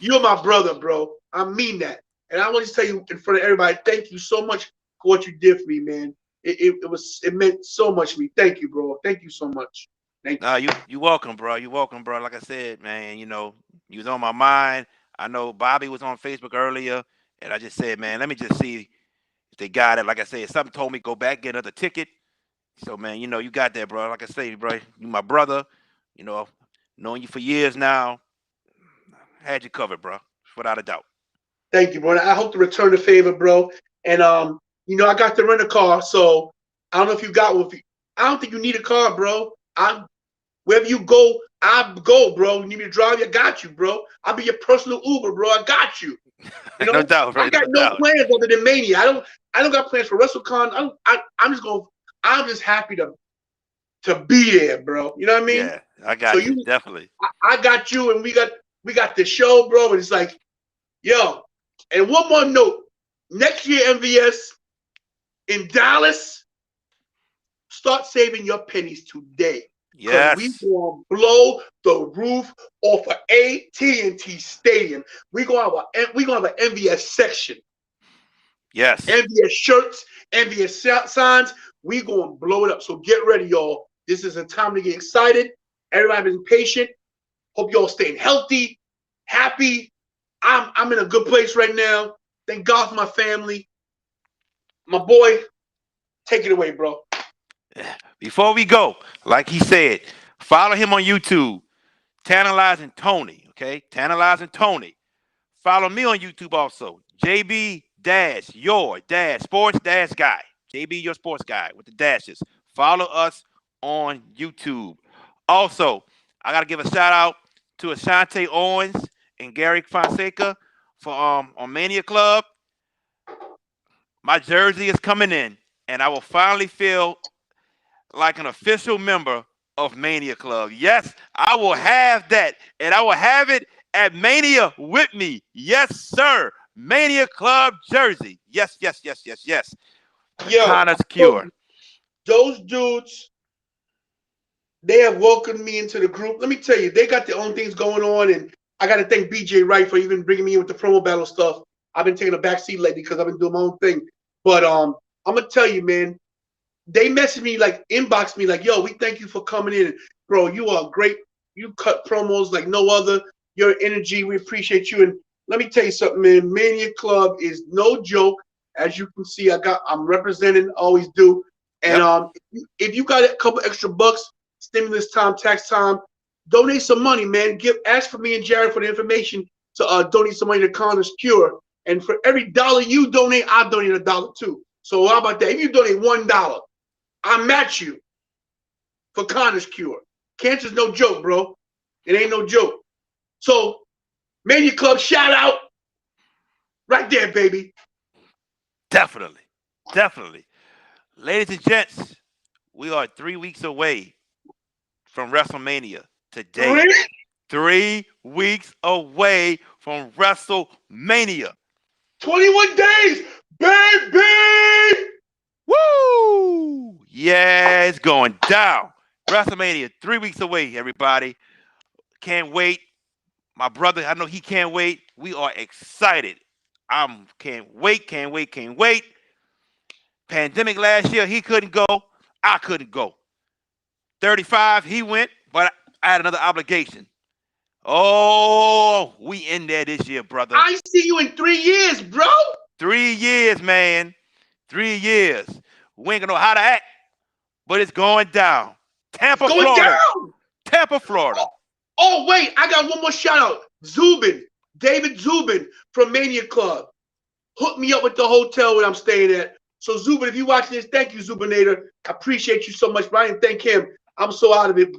You're my brother, bro. I mean that. And I want to tell you in front of everybody, thank you so much for what you did for me, man. It meant so much to me. Thank you, bro. Thank you so much. Thank you. You welcome, bro. You welcome, bro. Like I said, man, you was on my mind. I know Bobby was on Facebook earlier, and I just said, man, let me just see if they got it. Like I said, something told me go back, get another ticket. So, man, you got that, bro. Like I say, bro, you my brother. Knowing you for years now, had you covered, bro, without a doubt. Thank you, bro. I hope to return the favor, bro. And I got to rent a car, so I don't know if you got one. I don't think you need a car, bro. Wherever you go, I go, bro. You need me to drive you? I got you, bro. I'll be your personal Uber, bro. I got you. No doubt, bro. I got no plans other than Mania. I don't got plans for WrestleCon. I'm just happy to be there, bro. You know what I mean? Yeah, I got you, definitely. I got you, and we got the show, bro. And it's like, yo. And one more note: next year, MVS in Dallas, start saving your pennies today. Yes. We gonna blow the roof off of AT&T Stadium. We gonna have an MVS section. Yes. MVS shirts, MVS signs. We gonna blow it up. So get ready, y'all. This is a time to get excited. Everybody been patient. Hope y'all staying healthy, happy. I'm in a good place right now. Thank God for my family. My boy, take it away, bro. Before we go, like he said, follow him on YouTube, Tantilizing Tony. Okay, Tantilizing Tony. Follow me on YouTube also, JB your sports guy. JB your sports guy with the dashes. Follow us on YouTube. Also, I gotta give a shout out to Ashante Owens and Gary Fonseca for on Mania Club. My jersey is coming in, and I will finally feel like an official member of Mania Club. Yes, I will have that, and I will have it at Mania with me. Yes, sir. Mania Club jersey. Yes. Yo, Connor's Cure. Those dudes, they have welcomed me into the group. Let me tell you, they got their own things going on, and I got to thank BJ Wright for even bringing me in with the promo battle stuff. I've been taking a back seat lately because I've been doing my own thing. But I'm gonna tell you, man, they messaged me, like inbox me, like, yo, we thank you for coming in, bro. You are great. You cut promos like no other. Your energy, we appreciate you. And let me tell you something, man. Mania Club is no joke. As you can see, I'm representing, always do. And if you got a couple extra bucks, stimulus time, tax time, donate some money, man. Ask for me and Jared for the information to donate some money to Connor's Cure. And for every dollar you donate, I donate $1 too. So how about that? If you donate $1, I match you for Connor's Cure. Cancer's no joke, bro. It ain't no joke. So, Mania Club, shout out. Right there, baby. Definitely. Ladies and gents, we are 3 weeks away from WrestleMania today. 3 weeks away from WrestleMania. 21 days, baby! Woo! Yeah, it's going down. WrestleMania, 3 weeks away, everybody. Can't wait. My brother, I know he can't wait. We are excited. Can't wait. Pandemic last year, he couldn't go. I couldn't go. 35, he went, but I had another obligation. Oh, we in there this year, brother. I see you in 3 years, bro. 3 years, man. 3 years. We ain't gonna know how to act, but it's going down. Tampa, Florida. Tampa, Florida. Oh, wait, I got one more shout out. David Zubin from Mania Club. Hook me up with the hotel where I'm staying at. So Zubin, if you're watching this, thank you, Zubinator. I appreciate you so much, but I didn't thank him. I'm so out of it.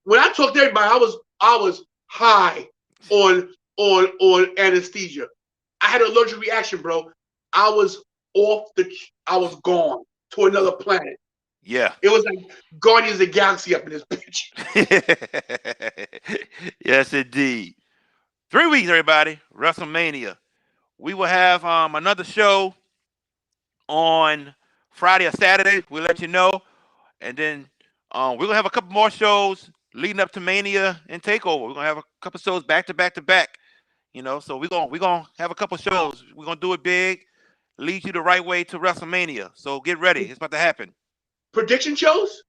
When I talked to everybody, I was high on anesthesia. I had an allergic reaction, bro. I was gone to another planet. Yeah. It was like Guardians of the Galaxy up in this bitch. Yes, indeed. 3 weeks, everybody. WrestleMania. We will have another show on Friday or Saturday. We'll let you know. And then we're going to have a couple more shows leading up to Mania and Takeover. We're going to have a couple shows back to back to back. You know, so we're gonna have a couple shows. We're going to do it big, lead you the right way to WrestleMania. So get ready. It's about to happen. Prediction shows?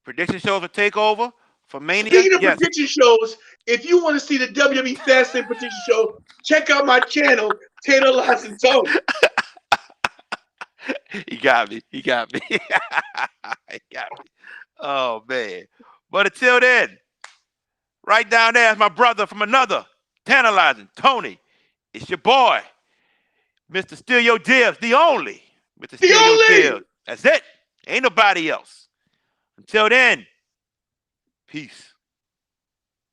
Prediction shows for Takeover, for Mania. Speaking of yes. prediction shows, if you want to see the WWE Fastlane prediction show, check out my channel, Tantilizing Tony. He got me. He got me. He got me. Oh, man. But until then, right down there is my brother from another, Tantalizing Tony. It's your boy, Mr. Steal Your Dibs, the only. Mr. Steal Your Dibs. That's it. Ain't nobody else. Until then, peace.